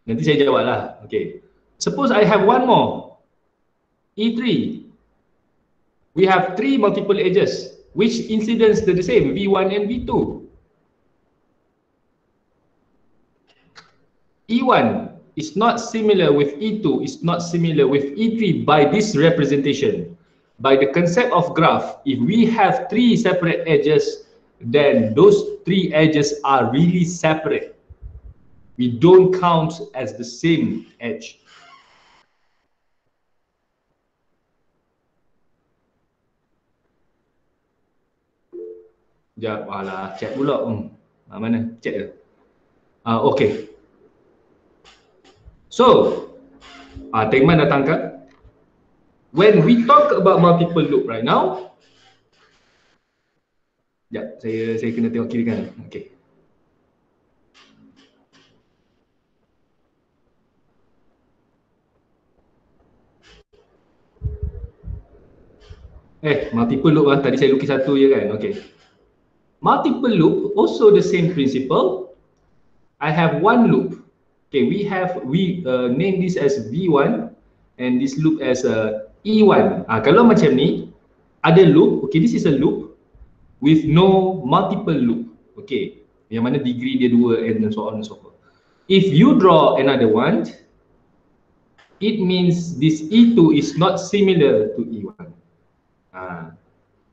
Nanti saya jawab lah. Okay, suppose I have one more, E3. We have three multiple edges. Which incidence the same, V1 and V2? E1 is not similar with E2, is not similar with E3 by this representation. By the concept of graph, if we have three separate edges, then those three edges are really separate. We don't count as the same edge. Sekejap, alah, chat pula. Mana? Chat ke? Okay. So, Tengman dah tangkap. When we talk about multiple loop right now, sekejap, saya kena tengok kiri kanan. Okay. Multiple loop tadi saya lukis satu je kan. Okay. Multiple loop also the same principle. I have one loop. Okay, we name this as V1 and this loop as E1. Kalau macam ni, ada loop. Okay, this is a loop with no multiple loop. Okay, yang mana degree dia 2 and so on and so forth. If you draw another one, it means this E2 is not similar to E1.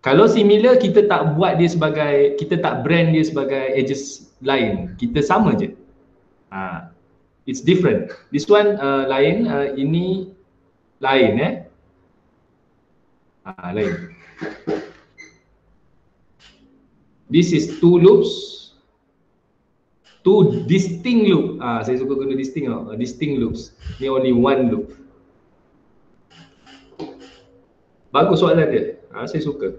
Kalau similar, kita tak buat dia sebagai, kita tak brand dia sebagai edges lain. Kita sama je. It's different. This one lain, ini lain lain. This is two loops, two distinct loop. Saya suka guna distinct loops. Ni only one loop. Bagus soalan dia. Saya suka.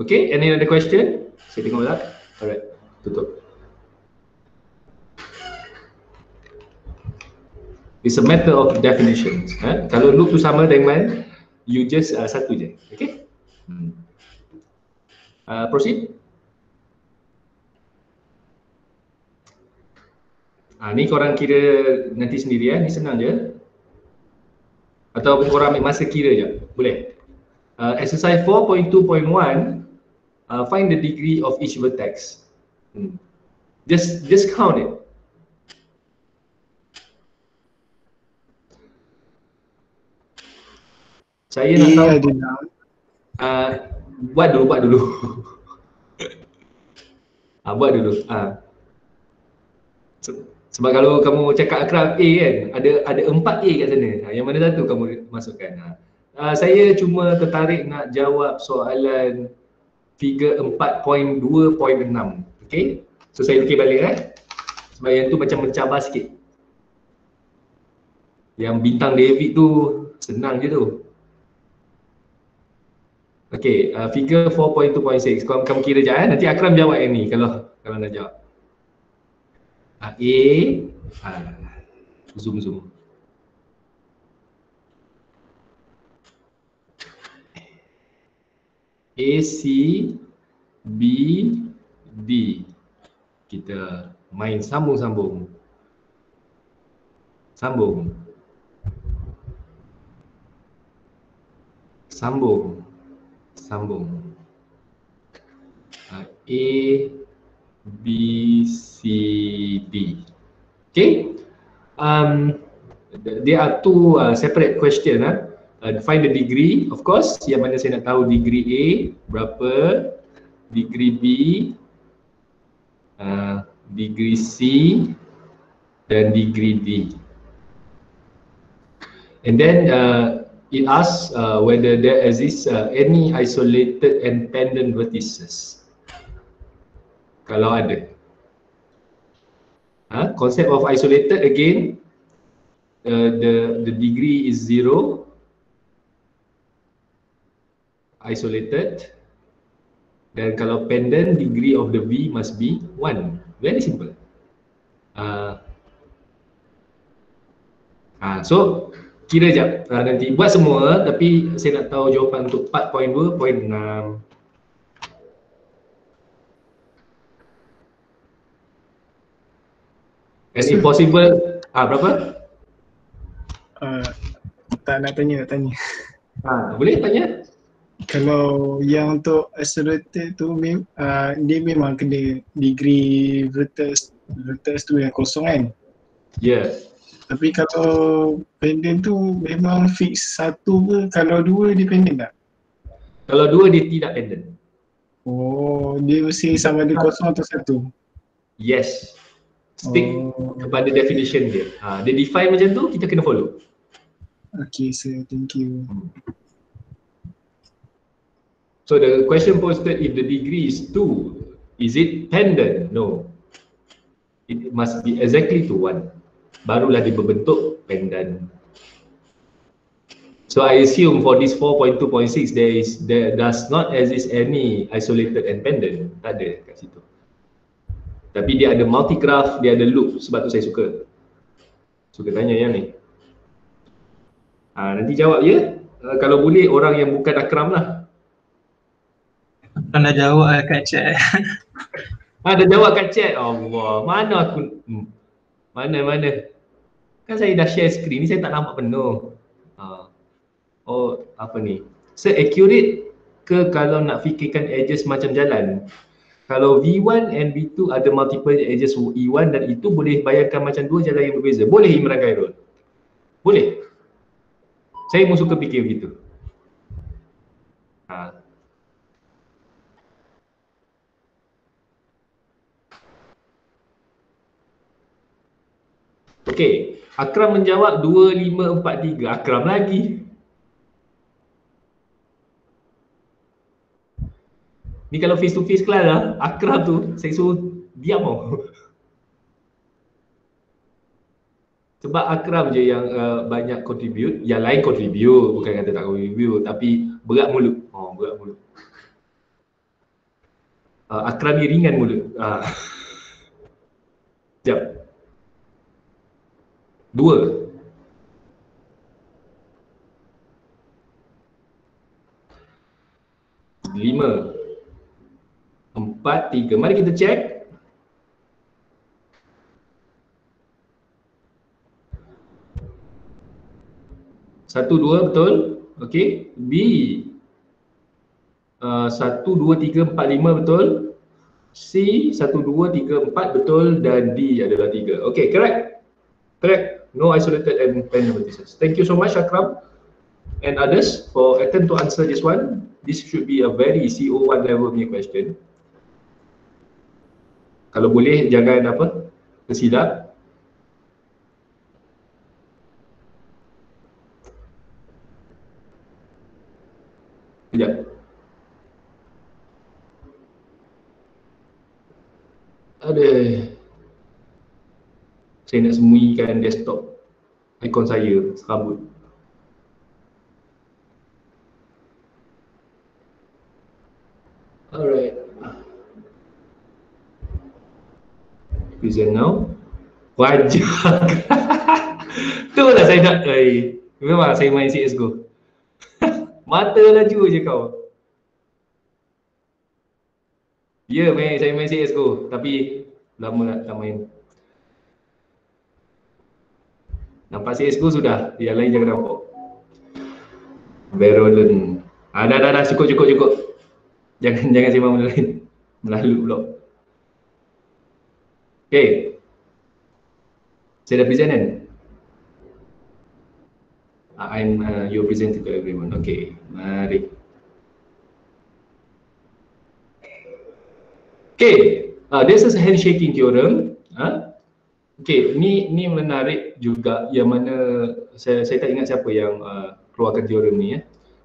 Okay, any other question? Saya tengok tak? Alright, tutup. It's a matter of definitions. Kalau loop tu sama dengan you just satu je. Okay? Proceed. Ni korang kira nanti sendiri ni senang je. Atau korang ambil masa kira je. Boleh. Exercise 4.2.1, find the degree of each vertex. Just count it. Saya nak tahu. Buat dulu. Buat dulu. Sebab kalau kamu cakap akrab A kan, ada 4 A kat sana. Yang mana satu kamu masukkan? Saya cuma tertarik nak jawab soalan figure 4.2.6. Okay? So saya fikir balik sebab yang tu macam mencabar sikit. Yang bintang David tu senang je tu. Okay, figure 4.2.6. Kamu kira je nanti Akram jawab yang ni kalau nak jawab. Zoom. A, C, B, D. Kita main sambung. A, B, C, D. Okay. There are two separate question. Find the degree, of course. Yang mana saya nak tahu degree A berapa, degree B, degree C, dan degree D. And then it asks whether there exists any isolated and pendant vertices. Kalau ada. Concept of isolated again, the degree is 0. Isolated. Dan kalau pendant, degree of the V must be 1. Very simple. So kira jap, nanti buat semua, tapi saya nak tahu jawapan untuk 4.2.6. And if possible, berapa?
Tak nak tanya.
Boleh tanya?
Kalau yang untuk accelerated tu dia memang kena degree vertex tu yang kosong kan?
Ya.
Tapi kalau pendant tu memang fix satu ke? Kalau dua dia pendant tak?
Kalau dua dia tidak pendant.
Oh, dia mesti sama ada kosong atau satu?
Yes. Stick kepada definition dia. Dia define macam tu, kita kena follow.
Okay sir, thank you.
So the question posted, if the degree is 2, is it pendant? No. It must be exactly to 1. Barulah dia berbentuk pendant. So I assume for this 4.2.6 there does not exist any isolated and pendant. Tak ada kat situ. Tapi dia ada multi-graph, dia ada loop, sebab tu saya suka tanya yang ni. Nanti jawab ya. Kalau boleh orang yang bukan Akram lah.
Kan dah jawab kat chat.
Dah jawab kat chat. Allah, mana aku mana kan saya dah share screen ni, saya tak nampak penuh. Oh, apa ni? Se-accurate ke kalau nak fikirkan edges macam jalan? Kalau V1 and V2 ada multiple edges E1 dan itu boleh bayangkan macam dua jalan yang berbeza. Boleh Imran Khairul? Boleh. Saya pun suka fikir begitu. Okey, Akram menjawab 2, 5, 4, 3. Akram lagi. Ni kalau face to face kelas lah, Akram tu saya suruh diam tau. Sebab Akram je yang banyak contribute, yang lain contribute, bukan kata tak contribute, tapi berat mulut. Berat mulut. Akram ni ringan mulut. Sekejap. 2. Lima. 4, 3. Mari kita cek. Satu, 2 betul. Okey. B. 1, 2, 3, 4, 5 betul. C. 1, 2, 3, 4 betul. Dan D adalah 3. Okey, correct. Correct. No isolated and pendant vertices. Thank you so much Akram and others for attempt to answer this one. This should be a very CO1 level punya question. Kalau boleh jangan tersilap. Sekejap. Saya nak sembunyikan desktop ikon saya, serabut. Alright. Present now. Wajah. Tu lah saya nak. Memang saya main CSGO. Mata laju je kau. Ya, saya main CSGO. Tapi lama nak tak main. Nampak CSGO sudah, yang lain jangan nampak. Verolen. Dah, cukup. Jangan sembang benda lain. Melalu pula. Okay. Saya dah present kan? You present to everyone. Okay, mari. Okay, this is handshaking theorem. Okay, ni menarik juga, yang mana saya tak ingat siapa yang keluarkan teorem ni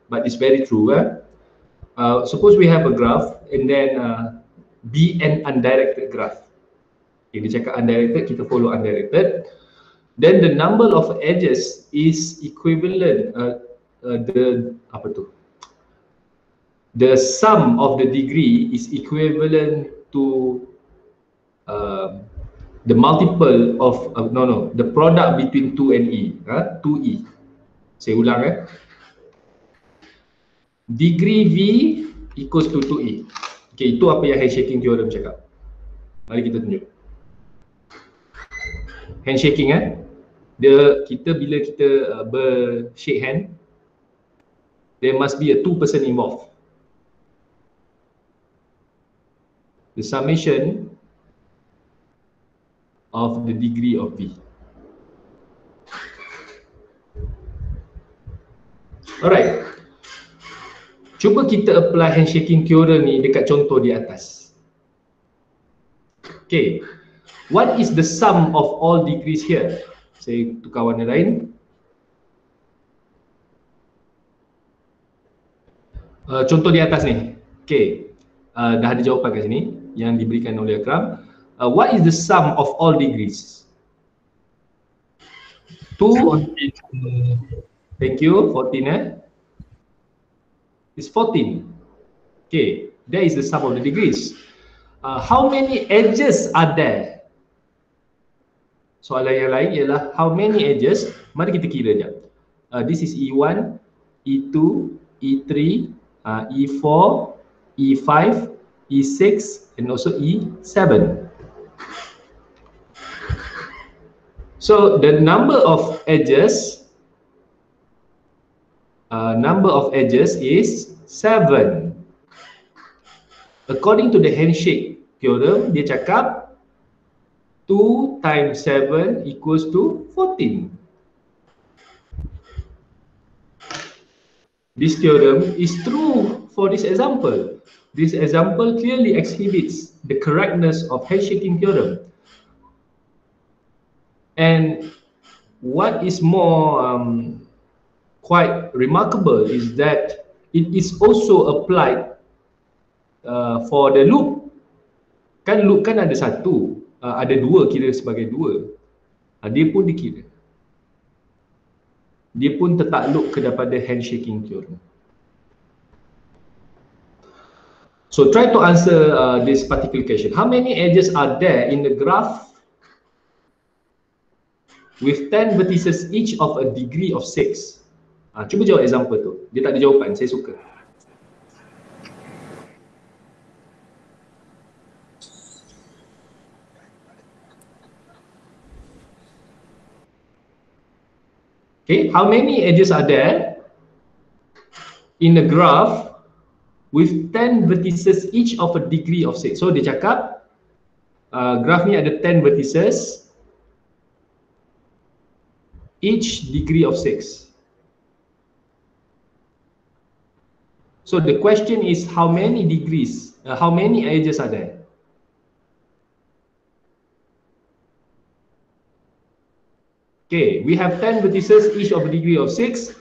but it's very true. Suppose we have a graph and then be an undirected graph. Okay, dia cakap undirected, kita follow undirected. Then the number of edges is equivalent the sum of the degree is equivalent to the multiple of the product between 2 and E. 2E. Saya ulang Degree V equals to 2E. Okay, itu apa yang handshaking theorem cakap. Mari kita tunjuk. Handshaking bila kita shake hand, there must be a 2 person involved. The summation of the degree of V. Alright. Cuba kita apply handshaking theorem ni dekat contoh di atas. Okay. What is the sum of all degrees here? Saya tukar warna lain. Contoh di atas ni. Okay. Dah ada jawapan kat sini yang diberikan oleh Akram. What is the sum of all degrees? 2. Thank you. 14 It's 14. Okay. That is the sum of the degrees. How many edges are there? Soalan yang lain ialah how many edges? Mari kita kira je. This is E1, E2, E3, E4, E5, E6 and also E7. So the number of edges is 7. According to the handshake theorem, dia cakap 2 times 7 equals to 14. This theorem is true for this example. This example clearly exhibits the correctness of handshaking theorem. And what is more quite remarkable is that it is also applied for the loop. Kan loop kan ada satu, ada dua, kira sebagai dua. Dia pun dikira. Dia pun tertakluk kepada handshaking theorem. So try to answer this particular question. How many edges are there in the graph with 10 vertices each of a degree of 6? Cuba jawab example tu. Dia tak ada jawapan, saya suka. Okay, how many edges are there in a graph with 10 vertices each of a degree of 6? So dia cakap graph ni ada 10 vertices each degree of 6. So the question is how many degrees, how many edges are there? Okay, we have 10 vertices each of a degree of 6.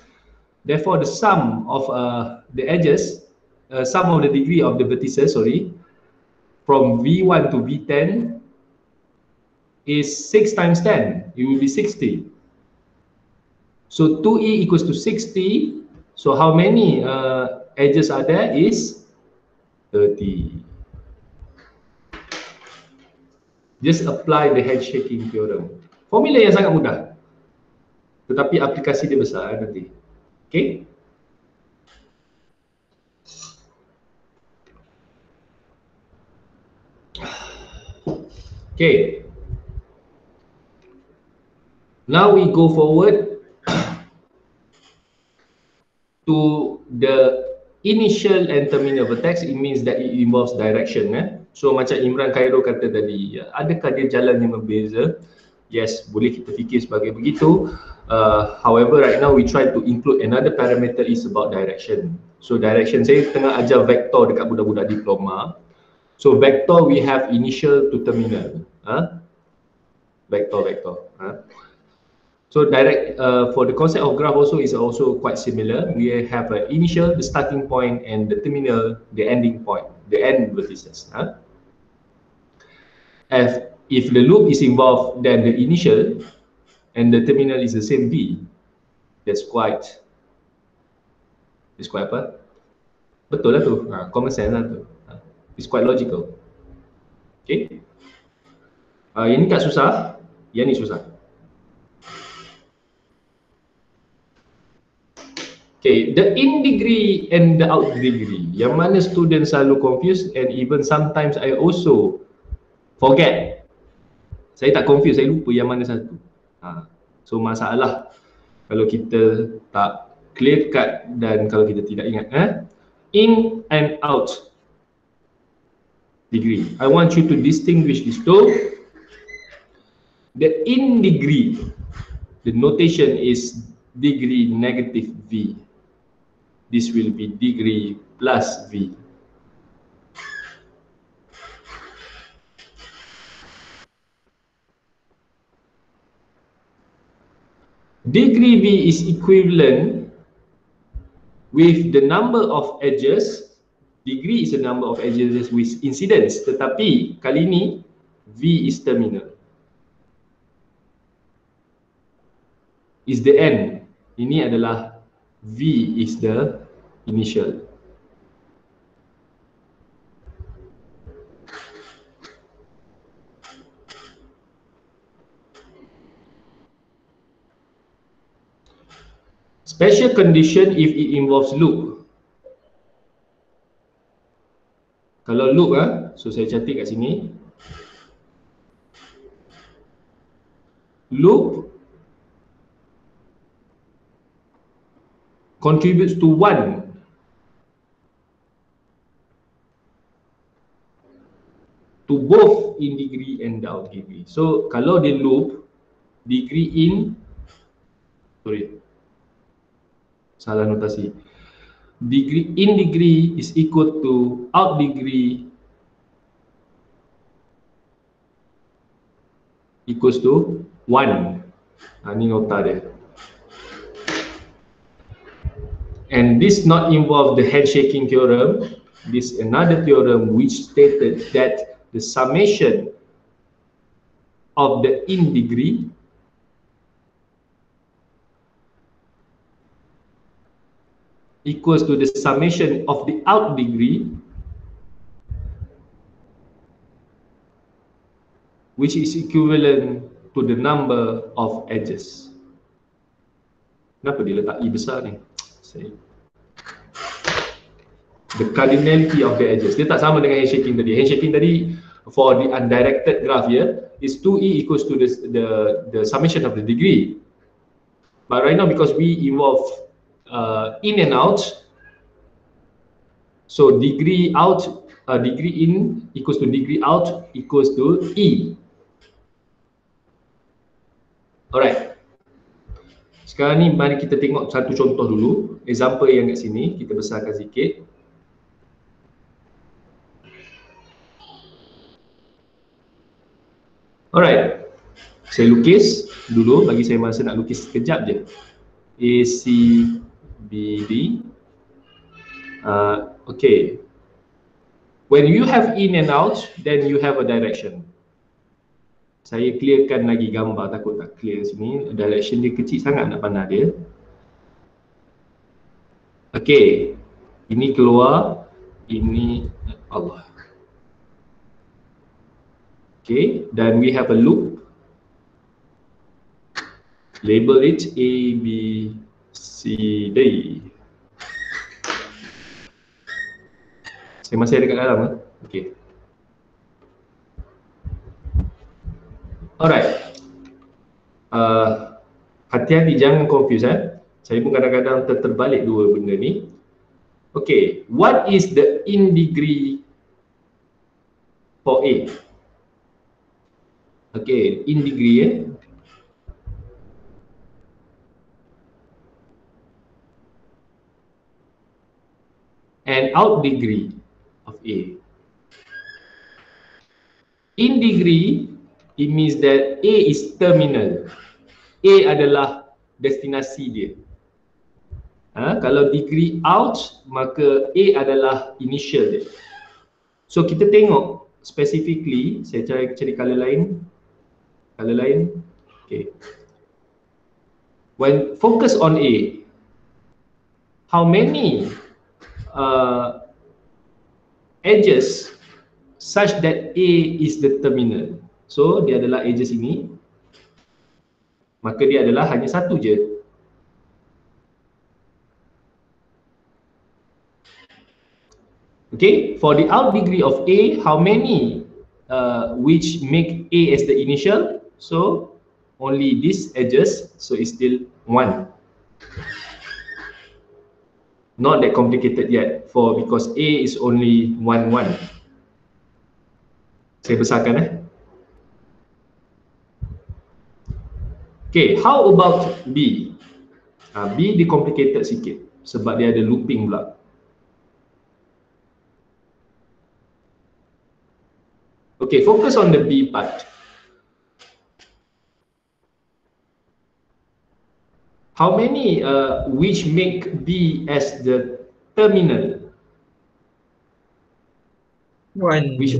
Therefore, the sum of the edges, sum of the degree of the vertices, from V1 to V10 is 6 times 10. It will be 60. So 2E equals to 60. So how many edges are there is 30. Just apply the handshaking theorem. Formula yang sangat mudah, tetapi aplikasi dia besar nanti. Okay? Okay. Now we go forward to the initial and terminal vertex. It means that it involves direction. So macam Imran Khairul kata tadi, adakah dia jalan yang berbeza? Yes, boleh kita fikir sebagai begitu. However, right now we try to include another parameter is about direction. So direction, saya tengah ajar vektor dekat budak-budak diploma. So vector we have initial to terminal. Vector. So direct for the concept of graph also is also quite similar. We have an initial, the starting point, and the terminal, the ending point, the end vertices. If the loop is involved, then the initial and the terminal is the same V. That's quite apa? Betul lah tu, common sense lah tu. It's quite logical. Okay. Yang ni tak susah, yang ni susah. Okay, the in degree and the out degree. Yang mana student selalu confused and even sometimes I also forget. Saya tak confuse, saya lupa yang mana satu. So masalah kalau kita tak clear cut dan kalau kita tidak ingat. In and out degree. I want you to distinguish these two. The in degree, the notation is degree negative V. This will be degree plus V. Degree V is equivalent with the number of edges, degree is the number of edges with incidence, tetapi kali ini V is terminal, is the end. Ini adalah V is the initial. Special condition if it involves loop. Kalau loop so saya catat kat sini. Loop contributes to 1 to both in degree and out degree. So kalau dia loop, degree in, salah notasi. Degree in degree is equal to out degree equals to 1. Ini nota dia. And this not involve the handshaking theorem. This another theorem which stated that the summation of the in degree equals to the summation of the out degree, which is equivalent to the number of edges. Kenapa dia letak E besar ni? The cardinality of the edges. Dia tak sama dengan handshaking tadi. Handshaking tadi for the undirected graph here is 2E equals to the summation of the degree. But right now because we involve in and out, so degree out, degree in equals to degree out equals to E. Alright. Sekarang ni mari kita tengok satu contoh dulu. Example yang kat sini kita besarkan sikit. Alright. Saya lukis dulu, bagi saya masa nak lukis sekejap je. AC BD. Okay. When you have in and out, then you have a direction. Saya clearkan lagi gambar, takut tak clear sini. Direction dia kecil sangat nak pandang dia. Okay. Ini keluar, ini Allah. Okay, then we have a loop. Label it A, B, C, D. Saya masih ada kat dalam Okay. Alright. Hati-hati jangan confuse Saya pun kadang-kadang terbalik dua benda ni. Okay, what is the in degree for A? Okay, in degree and out degree of A. In degree, it means that A is terminal. A adalah destinasi dia. Kalau degree out, maka A adalah initial dia. So kita tengok specifically, saya cari color lain. Color lain. Okay. When focus on A, how many edges such that A is the terminal? So dia adalah edges ini, maka dia adalah hanya satu je. Okay, for the out degree of A, how many which make A as the initial? So only these edges, so it's still 1. Not that complicated yet, because A is only 1, 1. Saya besarkan Okay, how about B? B dia complicated sikit sebab dia ada looping pula. Okay, focus on the B part. How many which make B as the terminal?
One.
Which?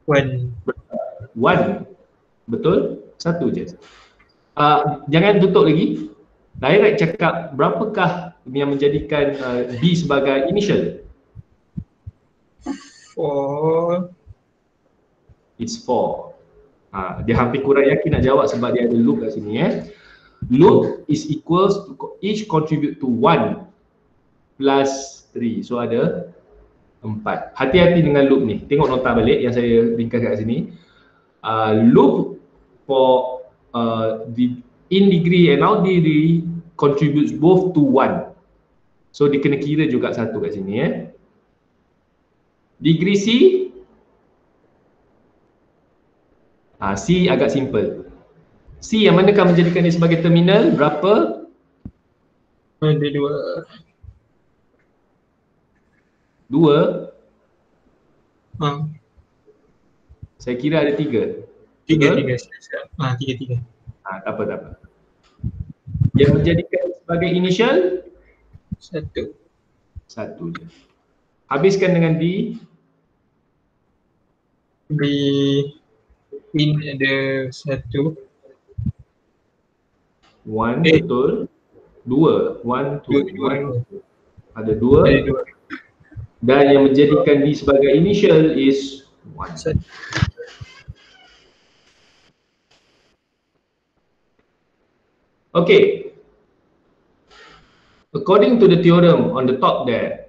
One.
One. Betul? Satu je. Jangan tutup lagi. Direct cakap berapakah yang menjadikan B sebagai initial?
4.
It's 4. Dia hampir kurang yakin nak jawab sebab dia ada loop kat sini Loop is equals to each contribute to 1 plus 3. So ada 4. Hati-hati dengan loop ni. Tengok nota balik yang saya ringkas kat sini. Loop for the in degree and out degree contributes both to 1. So dia kena kira juga satu kat sini Degree C, C agak simple. C yang manakah menjadikan dia sebagai terminal? Berapa?
Ada 2.
2? Saya kira ada 3.
3.
Tak apa. Yang menjadikan sebagai initial?
1.
Satu je. Habiskan dengan D.
B in ada 1.
1 betul. 2. 1, 2. 1. Ada 2. Dan yang menjadikan D sebagai initial is 1. Okay. According to the theorem on the top there,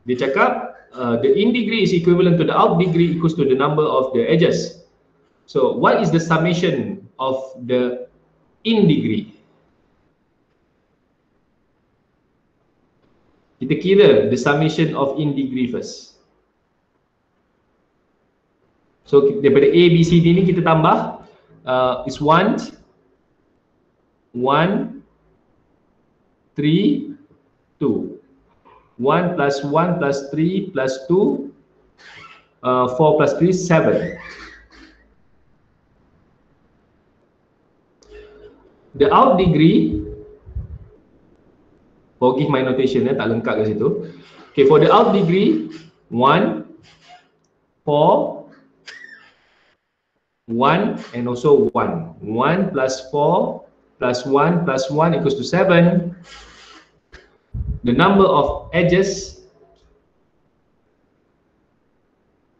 dia cakap the in degree is equivalent to the out degree equals to the number of the edges. So what is the summation of the in degree? Kita kira the summation of in degree first. So daripada A, B, C, D ni kita tambah is 1, 1, 3, 2. 1 plus 1 plus 3 plus 2, 4 plus 3, 7. The out degree, forgive my notation tak lengkap kat situ. Okay, for the out degree, 1, 4, 1 and also 1. 1 plus 4 plus 1 plus 1 equals to 7. The number of edges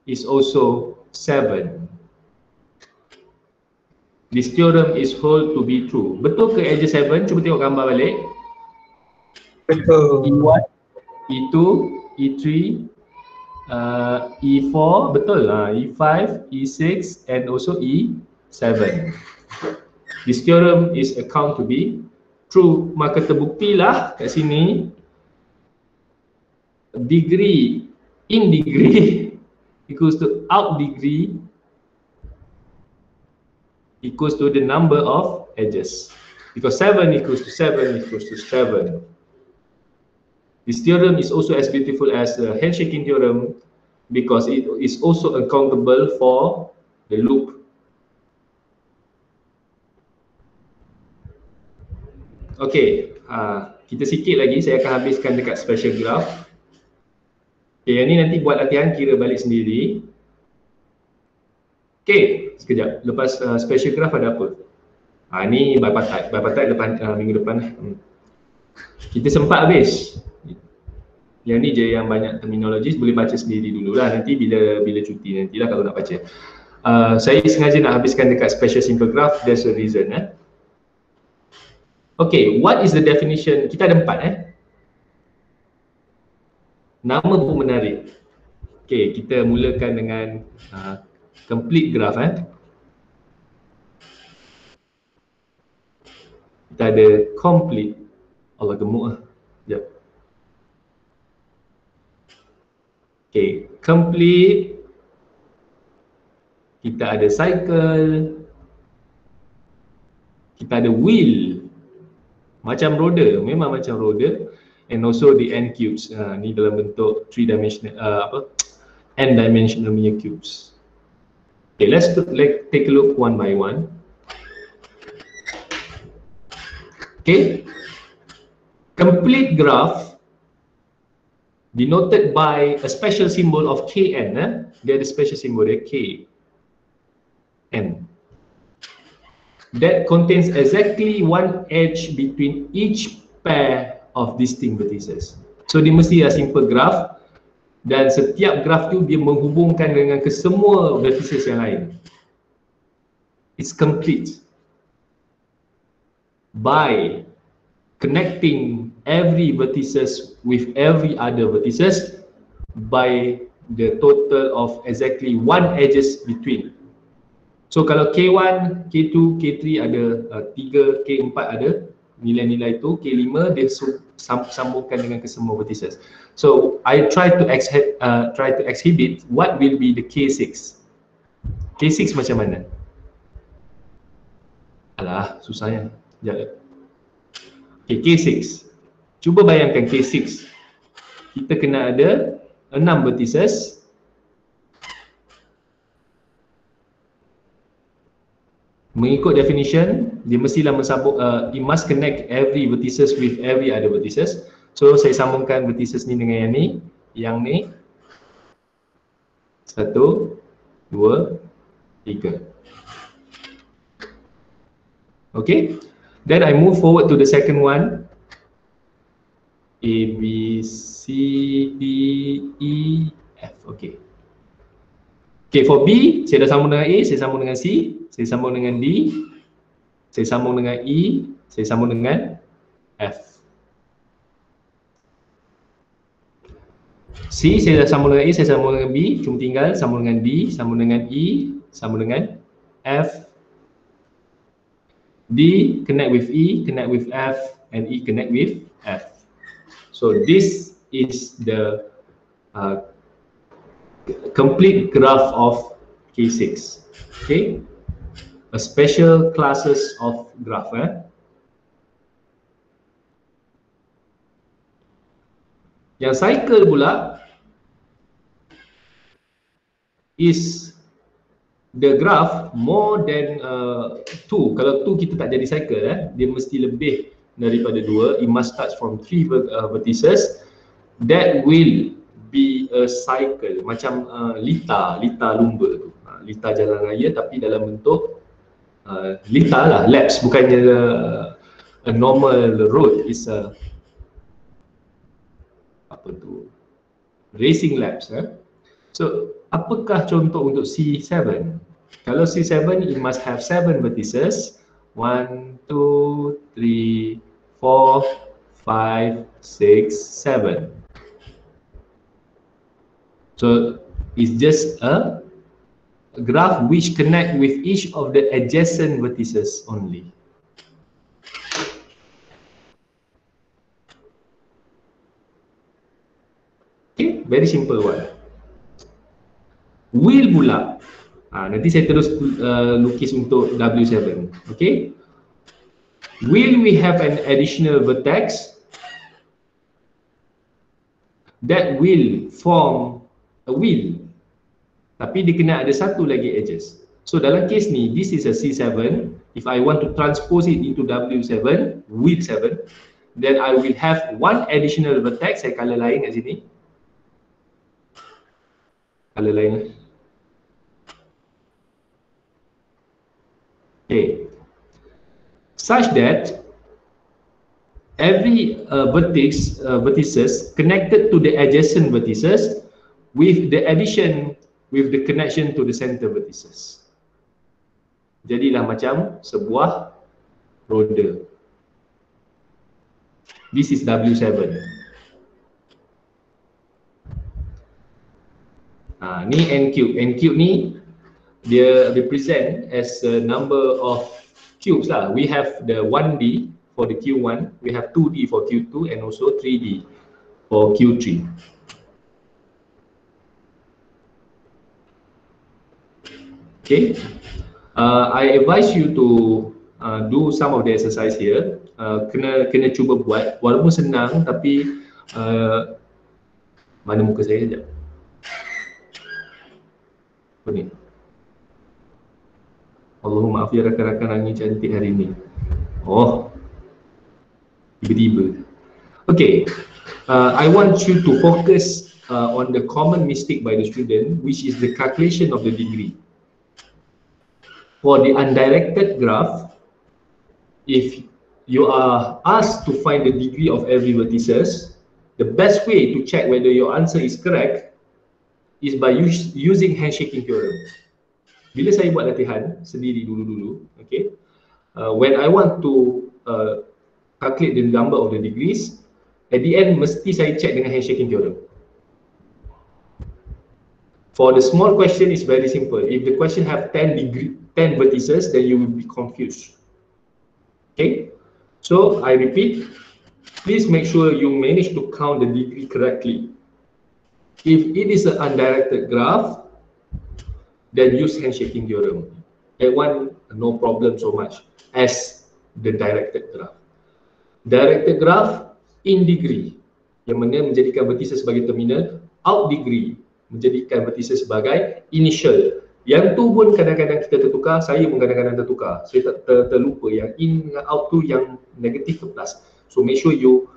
is also 7. This theorem is held to be true. Betul ke edges 7? Cuba tengok gambar balik.
Betul.
E1, E2, E3, E4, betul lah. E5, E6 and also E7. This theorem is account to be true. Maka terbuktilah kat sini degree in degree equals to out degree equals to the number of edges, because 7 equals to 7 equals to 7. This theorem is also as beautiful as the handshaking theorem because it is also accountable for the loop. Okay, kita sikit lagi, saya akan habiskan dekat special graph. Okay, yang ni nanti buat latihan kira balik sendiri. Okay, sekejap. Lepas special graph ada apa? Ni bipartite. Bipartite depan, minggu depan. Kita sempat habis. Yang ni je yang banyak terminologi, boleh baca sendiri dululah. Nanti bila cuti nantilah kalau nak baca. Saya sengaja nak habiskan dekat special simple graph, there's a reason. Okay, what is the definition? Kita ada 4 Nama pun menarik. Okay, kita mulakan dengan complete graph. Kita ada complete. Allah gemuk Sekejap. Okay, complete. Kita ada cycle. Kita ada wheel. Macam roda, memang macam roda. And also the n cubes. Ni dalam bentuk 3 dimensional n dimensional punya cubes. Okay, let's take a look one by one. Okay, complete graph denoted by a special symbol of Kn. Dia ada special symbol dia Kn. That contains exactly one edge between each pair of distinct vertices. So dia mesti a simple graph dan setiap graph tu dia menghubungkan dengan kesemua vertices yang lain. It's complete by connecting every vertices with every other vertices by the total of exactly one edges between. So kalau K1, K2, K3 ada 3, K4 ada nilai-nilai itu, K5 dia sambungkan dengan kesemua vertices. So I try to exhibit what will be the K6. K6 macam mana? Alah, susahnya. Sekejap. Okay, K6. Cuba bayangkan K6. Kita kena ada 6 vertices. Mengikut definition, dia mestilah mensambung, it must connect every vertices with every other vertices. So saya sambungkan vertices ni dengan yang ni. 1, 2, 3. Okay, then I move forward to the second one. A, B, C, D, E, F. Okay. Okay, for B, saya dah sambung dengan A, saya sambung dengan C, saya sambung dengan D, saya sambung dengan E, saya sambung dengan F. C, saya dah sambung dengan A, saya sambung dengan B, cuma tinggal sambung dengan D, sambung dengan E, sambung dengan F. D connect with E, connect with F, and E connect with F. So this is the complete graph of K6. Okay, a special classes of graph. Yang cycle pula is the graph more than 2. Kalau 2 kita tak jadi cycle, dia mesti lebih daripada 2. It must start from 3 vertices. That will be a cycle, macam lita lumba tu, lita jalan raya tapi dalam bentuk lita lah, laps, bukannya a normal road. Is a apa tu, racing laps. So apakah contoh untuk C7? Kalau C7, it must have 7 vertices. 1, 2, 3, 4, 5, 6, 7. So it's just a graph which connect with each of the adjacent vertices only. Okay, very simple one. Wheel pula, nanti saya terus lukis untuk W7. Okay, wheel, we have an additional vertex that will form a wheel, tapi dia kena ada satu lagi edges. So dalam case ni, this is a C7. If I want to transpose it into W7, wheel 7, then I will have one additional vertex. Saya color lain kat sini, color lain. Okay, such that every vertices connected to the adjacent vertices with the addition, with the connection to the center vertices. Jadilah macam sebuah roda. This is W7. Ni N cube. N cube ni dia represent as a number of cubes lah. We have the 1D for the Q1, we have 2D for Q2, and also 3D for Q3. Okay, I advise you to do some of the exercise here. Kena cuba buat, walaupun senang tapi mana muka saya sekejap. Apa ni? Allahumma maaf ya rakan-rakan, angin cantik hari ini. Oh, tiba-tiba. Okay, I want you to focus on the common mistake by the student, which is the calculation of the degree. For the undirected graph, if you are asked to find the degree of every vertices, the best way to check whether your answer is correct is by using handshaking theorem. Bila saya buat latihan sendiri dulu-dulu, okay, when I want to calculate the number of the degrees, at the end mesti saya check dengan handshaking theorem. For the small question, it's very simple. If the question have 10 vertices, then you will be confused. Okay, so I repeat, please make sure you manage to count the degree correctly. If it is an undirected graph, then use handshaking theorem. That one, no problem so much as the directed graph. Directed graph in degree, yang mana menjadikan vertices sebagai terminal, out degree menjadikan vertices sebagai initial. Yang tu pun kadang-kadang kita tertukar, saya pun kadang-kadang tertukar. Saya terlupa yang in dengan out tu yang negatif ke plus. So make sure you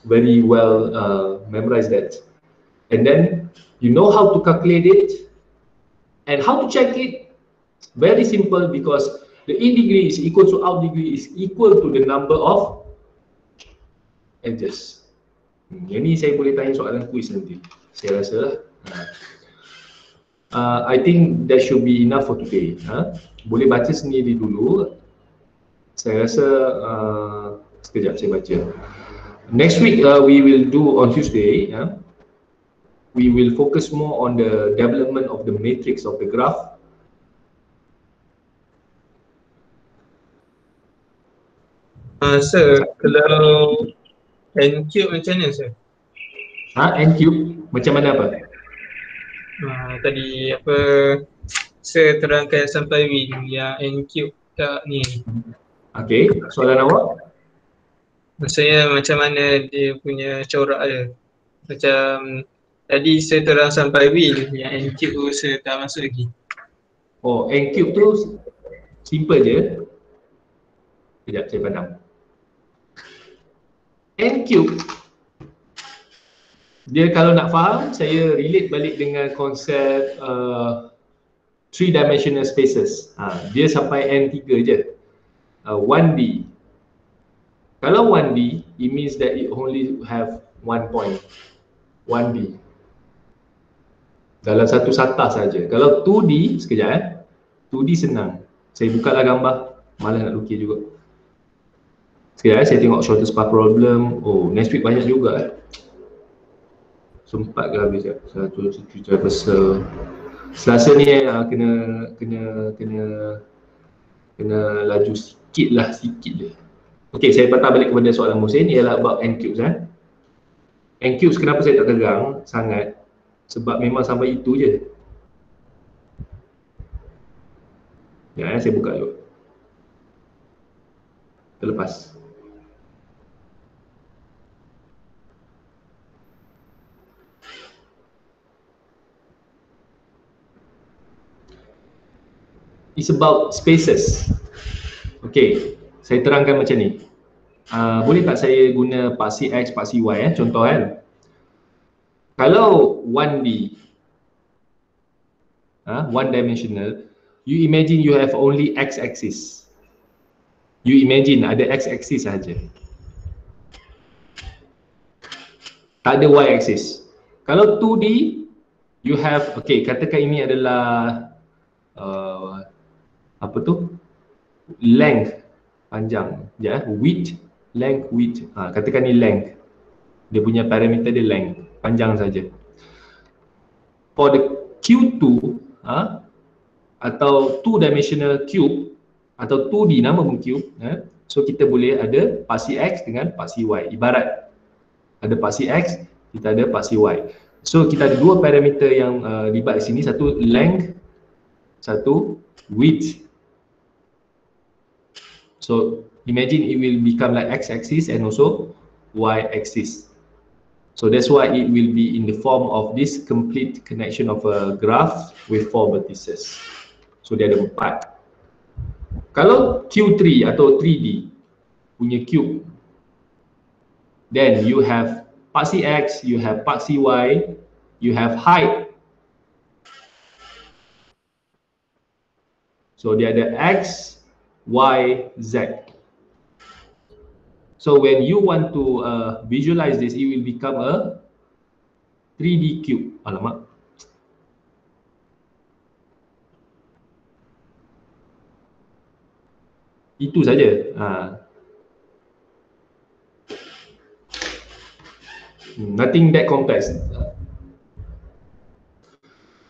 very well memorize that. And then you know how to calculate it and how to check it. Very simple, because the in degree is equal to out degree is equal to the number of edges. Yang ni saya boleh tanya soalan quiz nanti, saya rasa lah. I think that should be enough for today. Boleh baca sendiri dulu. Saya rasa sekejap saya baca. Next week we will do on Tuesday. We will focus more on the development of the matrix of the graph.
Sir, kalau N cube macam mana sir?
N cube macam mana apa?
Tadi apa saya terangkan sampai win yang N cube tak ni.
Okay, soalan awak?
Maksudnya macam mana dia punya corak dia. Macam tadi saya terang sampai win yang N cube tu saya tak masuk lagi.
Oh, N cube tu simple je. Sekejap saya pandang. N cube, dia kalau nak faham, saya relate balik dengan konsep 3-dimensional spaces. Dia sampai N3 je. 1D. Kalau 1D, it means that it only have one point. 1D. Dalam satu sata saja. Kalau 2D, sekejap 2D senang. Saya buka lah gambar, malah nak lukis juga. Sekejap saya tengok shortest path problem. Oh, next week banyak juga sempat ke habis ya? Satu traversal. Selasa ni kena laju sikit lah, sikit je. Okey, saya patah balik kepada soalan Muhsin, ialah about N cubes. N cubes kenapa saya tak tegang sangat? Sebab memang sampai itu je. Ya, saya buka dulu. Terlepas. It's about spaces. Okay, saya terangkan macam ni. Boleh tak saya guna paksi X, paksi Y contoh kan. Kalau 1D, one dimensional, you imagine you have only X axis. You imagine ada X axis saja. Tak ada Y axis. Kalau 2D, you have, okay, katakan ini adalah apa tu? Length, panjang, width, length, width. Katakan ni length. Dia punya parameter dia length, panjang saja. For the Q2 atau 2-dimensional cube atau 2D, nama pun cube, so kita boleh ada paksi X dengan paksi Y. Ibarat ada paksi X, kita ada paksi Y. So kita ada dua parameter yang libat di sini, satu length, satu width. So imagine it will become like x-axis and also y-axis. So that's why it will be in the form of this complete connection of a graph with 4 vertices. So dia ada 4. Kalau Q3 atau 3D punya cube, Then you have paksi X, you have paksi Y, you have height. So dia ada X, Y, Z. So when you want to visualize this, it will become a 3D cube. Alamak. Itu saja. Nothing that complex.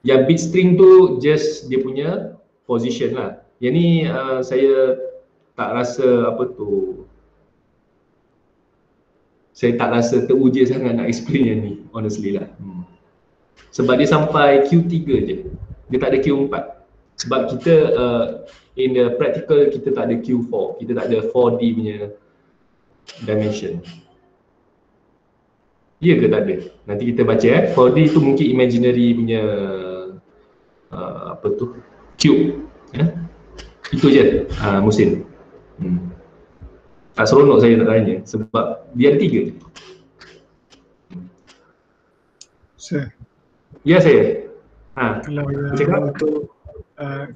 Yang bit string tu just dia punya position lah. Yang ni saya tak rasa apa tu. Saya tak rasa teruja sangat nak explain yang ni, honestly lah. Sebab dia sampai Q3 je. Dia tak ada Q4. Sebab kita in the practical kita tak ada Q4. Kita tak ada 4D punya dimension. Ya ke tak ada? Nanti kita baca 4D tu mungkin imaginary punya apa tu? Cube. Itu je Musin. Tak seronok saya nak tanya sebab dia ada 3 je.
Sir.
Ya saya.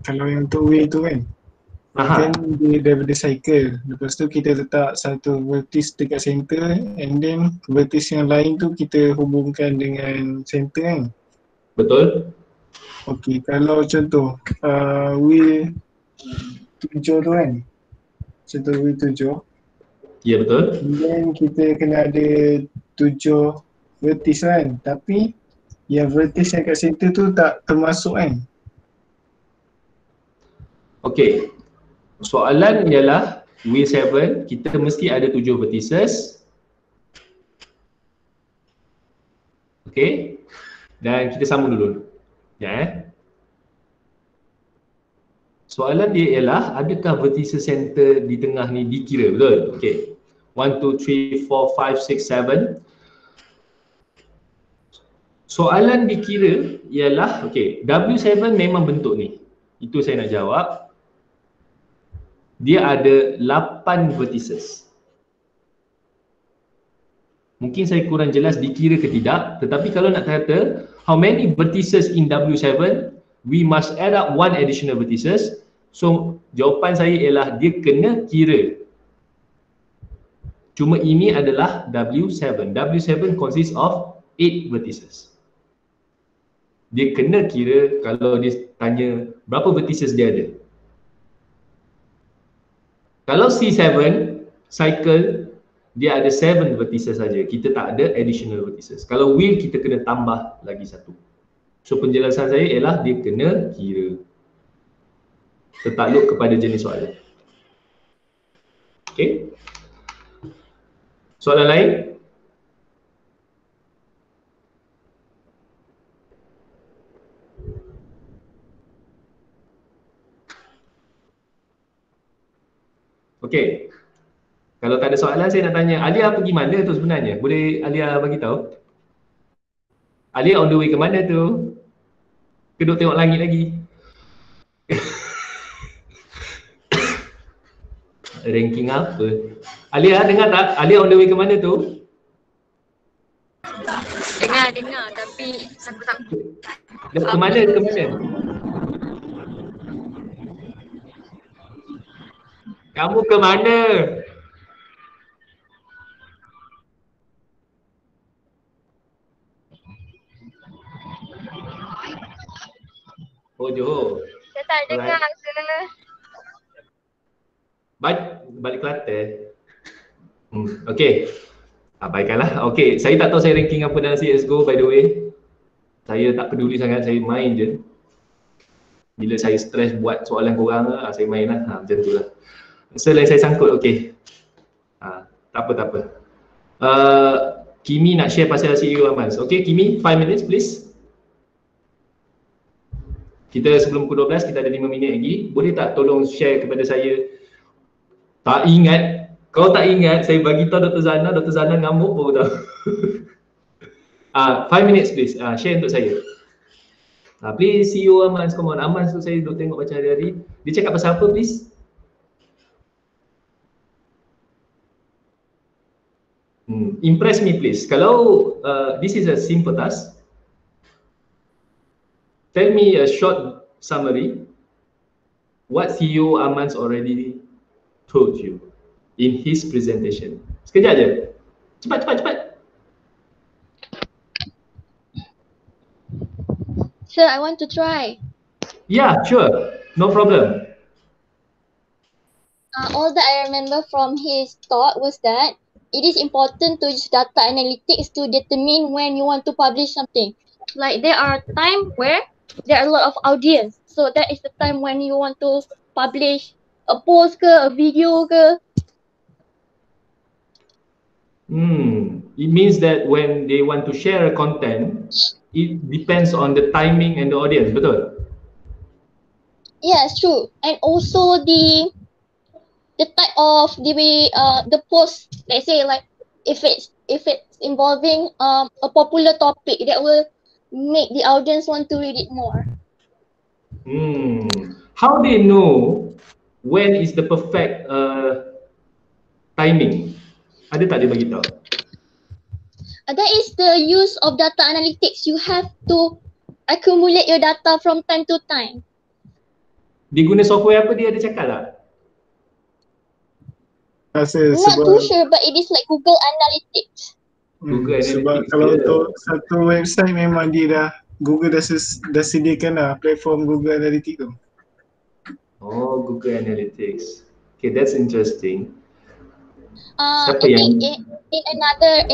Kalau yang untuk way tu kan, kan dia daripada cycle. Lepas tu kita letak satu vertex dekat center and then vertex yang lain tu kita hubungkan dengan center kan.
Betul.
Okey, kalau contoh wheel 7 tu kan, contoh wheel 7.
Ya betul.
Dan kita kena ada 7 vertex kan, tapi yang vertex yang kat center tu tak termasuk kan. Okey,
soalan ialah wheel 7 kita mesti ada 7 vertices. Okey, dan kita sambung dulu. Ya. Soalan dia ialah adakah vertices center di tengah ni dikira, betul? Okey. 1, 2, 3, 4, 5, 6, 7. Soalan dikira ialah, okey, W7 memang bentuk ni. Itu saya nak jawab. Dia ada 8 vertices. Mungkin saya kurang jelas dikira ke tidak, tetapi kalau nak kata how many vertices in W7, we must add up 1 additional vertices. So jawapan saya ialah dia kena kira. Cuma ini adalah W7. W7 consists of 8 vertices. Dia kena kira kalau dia tanya berapa vertices dia ada. Kalau C7 cycle dia ada 7 vertices saja. Kita tak ada additional vertices. Kalau wheel kita kena tambah lagi satu. So penjelasan saya ialah dia kena kira. Tertakluk kepada jenis soalan. Okey. Soalan lain? Okey. Kalau tak ada soalan saya nak tanya, Alia pergi mana tu sebenarnya? Boleh Alia bagi tahu? Alia on the way ke mana tu? Keduk tengok langit lagi. Ranking apa? Alia dengar tak? Alia on the way ke mana tu?
Dengar tapi sangkut-sangkut.
Ke mana? Ke mana? Kamu ke mana? Oh, Johor.
Saya tak dengar sir.
Balik Kelantan. Okey. Baiklah. Okey, saya tak tahu saya ranking apa dalam CSGO by the way. Saya tak peduli sangat, saya main je. Bila saya stres buat soalan korang, saya main lah. Macam tu lah. So lain saya sangkut, okey. Tak apa. Kimi nak share pasal CEO Amans. Okey, Kimi, 5 minutes please. Kita sebelum pukul 12, kita ada 5 minit lagi. Boleh tak tolong share kepada saya? Tak ingat. Kalau tak ingat, saya bagi tahu Dr. Zana ngamuk pun tahu. 5 minutes please, share untuk saya. Please, CEO Amans, come on. Amans tu saya duduk tengok macam hari-hari. Dia cakap pasal apa please? Impress me please. Kalau this is a simple task, tell me a short summary what CEO Aman's already told you in his presentation. Sekejap je. Cepat.
Sir, I want to try.
Yeah, sure. No problem.
All that I remember from his talk was that it is important to use data analytics to determine when you want to publish something. Like there are times where there are a lot of audience. So that is the time when you want to publish a post ke, a video ke.
It means that when they want to share a content, it depends on the timing and the audience, betul?
Yes, true. And also the type of the post, let's say like if it's involving a popular topic that will make the audience want to read it more.
How they know when is the perfect timing? Ada tak dia bagi tahu?
That is the use of data analytics. You have to accumulate your data from time to time.
Dia guna software apa, dia ada cakap tak?
Not too sure, but it is like Google Analytics.
Google
sebab
Analytics
kalau
ke?
untuk satu website memang dia dah Google dah sediakan dah platform Google Analytics tu.
Oh, Google Analytics. Okay, that's interesting.
I think in another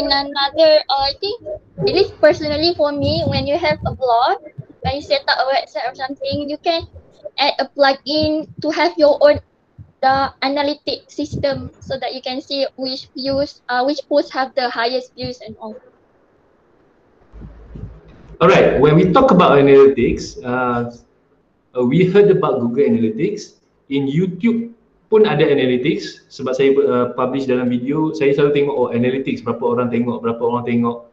I think at least personally for me, when you have a blog, when you set up a website or something, you can add a plugin to have your own analytic system so that you can see which posts have the highest views and all.
Alright, when we talk about analytics, we heard about Google Analytics. In YouTube pun ada analytics, sebab saya publish dalam video, saya selalu tengok analytics, berapa orang tengok.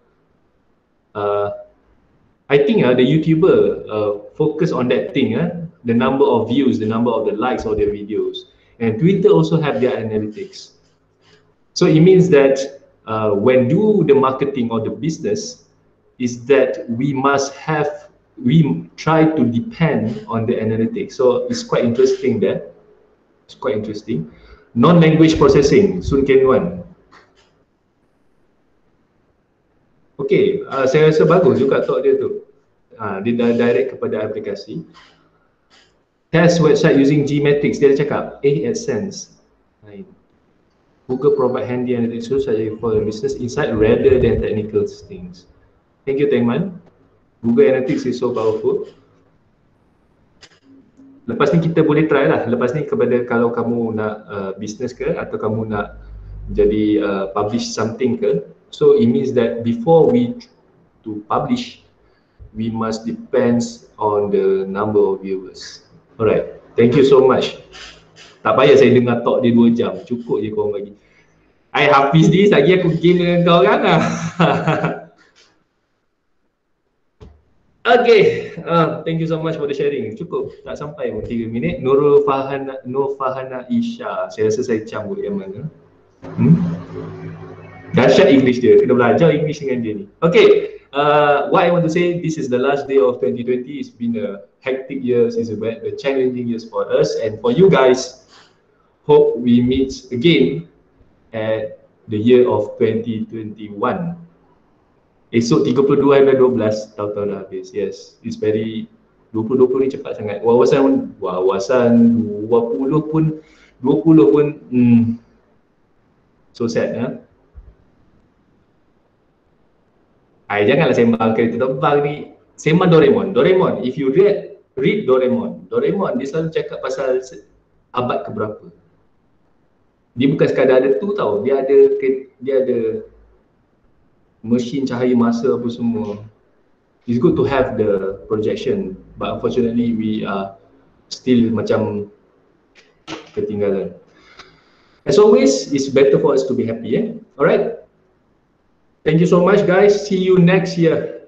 I think the YouTuber focus on that thing, the number of views, the number of the likes of their videos. And Twitter also have their analytics. So it means that when do the marketing or the business is that we try to depend on the analytics. So it's quite interesting there. It's quite interesting. Non-language processing, Sun Ken Wan. Okay, saya rasa bagus juga talk dia tu. Dia dah direct kepada aplikasi. Test website using Gmetrics, dia ada cakap AdSense. Google provide handy analytics tools for business insight rather than technical things. Thank you, Tengman. Google Analytics is so powerful. Lepas ni kita boleh try lah. Lepas ni kepada kalau kamu nak business ke atau kamu nak jadi publish something ke. So it means that before we to publish, we must depends on the number of viewers. Alright, thank you so much. Tak payah saya dengar talk dia 2 jam. Cukup je korang bagi. I Hafiz ni lagi aku game dengan kau kan lah. Okay, thank you so much for the sharing. Cukup, tak sampai pun 3 minit. Nur Fahana Isha. Saya rasa saya cam boleh yang mana. Dahsyat English dia, kena belajar English dengan dia ni. Okay, what I want to say, this is the last day of 2020. It's been a hectic year, it's a challenging years for us and for you guys. Hope we meet again at the year of 2021. Esok 32 hari 12, tahun-tahun dah habis. Yes, it's very 2020 ni cepat sangat. Wawasan 20 pun so sad. Janganlah sembang kereta terbang ni. Sembang Doraemon, if you read Doraemon dia selalu cakap pasal abad keberapa. Dia bukan sekadar ada tu tau, dia ada mesin cahaya masa apa semua. It's good to have the projection, but unfortunately we are still macam ketinggalan. As always, it's better for us to be happy. Alright, thank you so much guys, see you next year.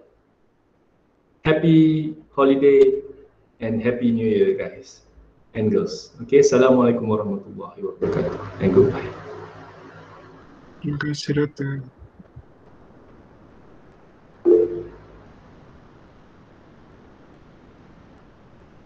Happy holiday and happy new year guys and girls. Okay, Assalamualaikum warahmatullahi wabarakatuh and goodbye.
Terima kasih Doktor.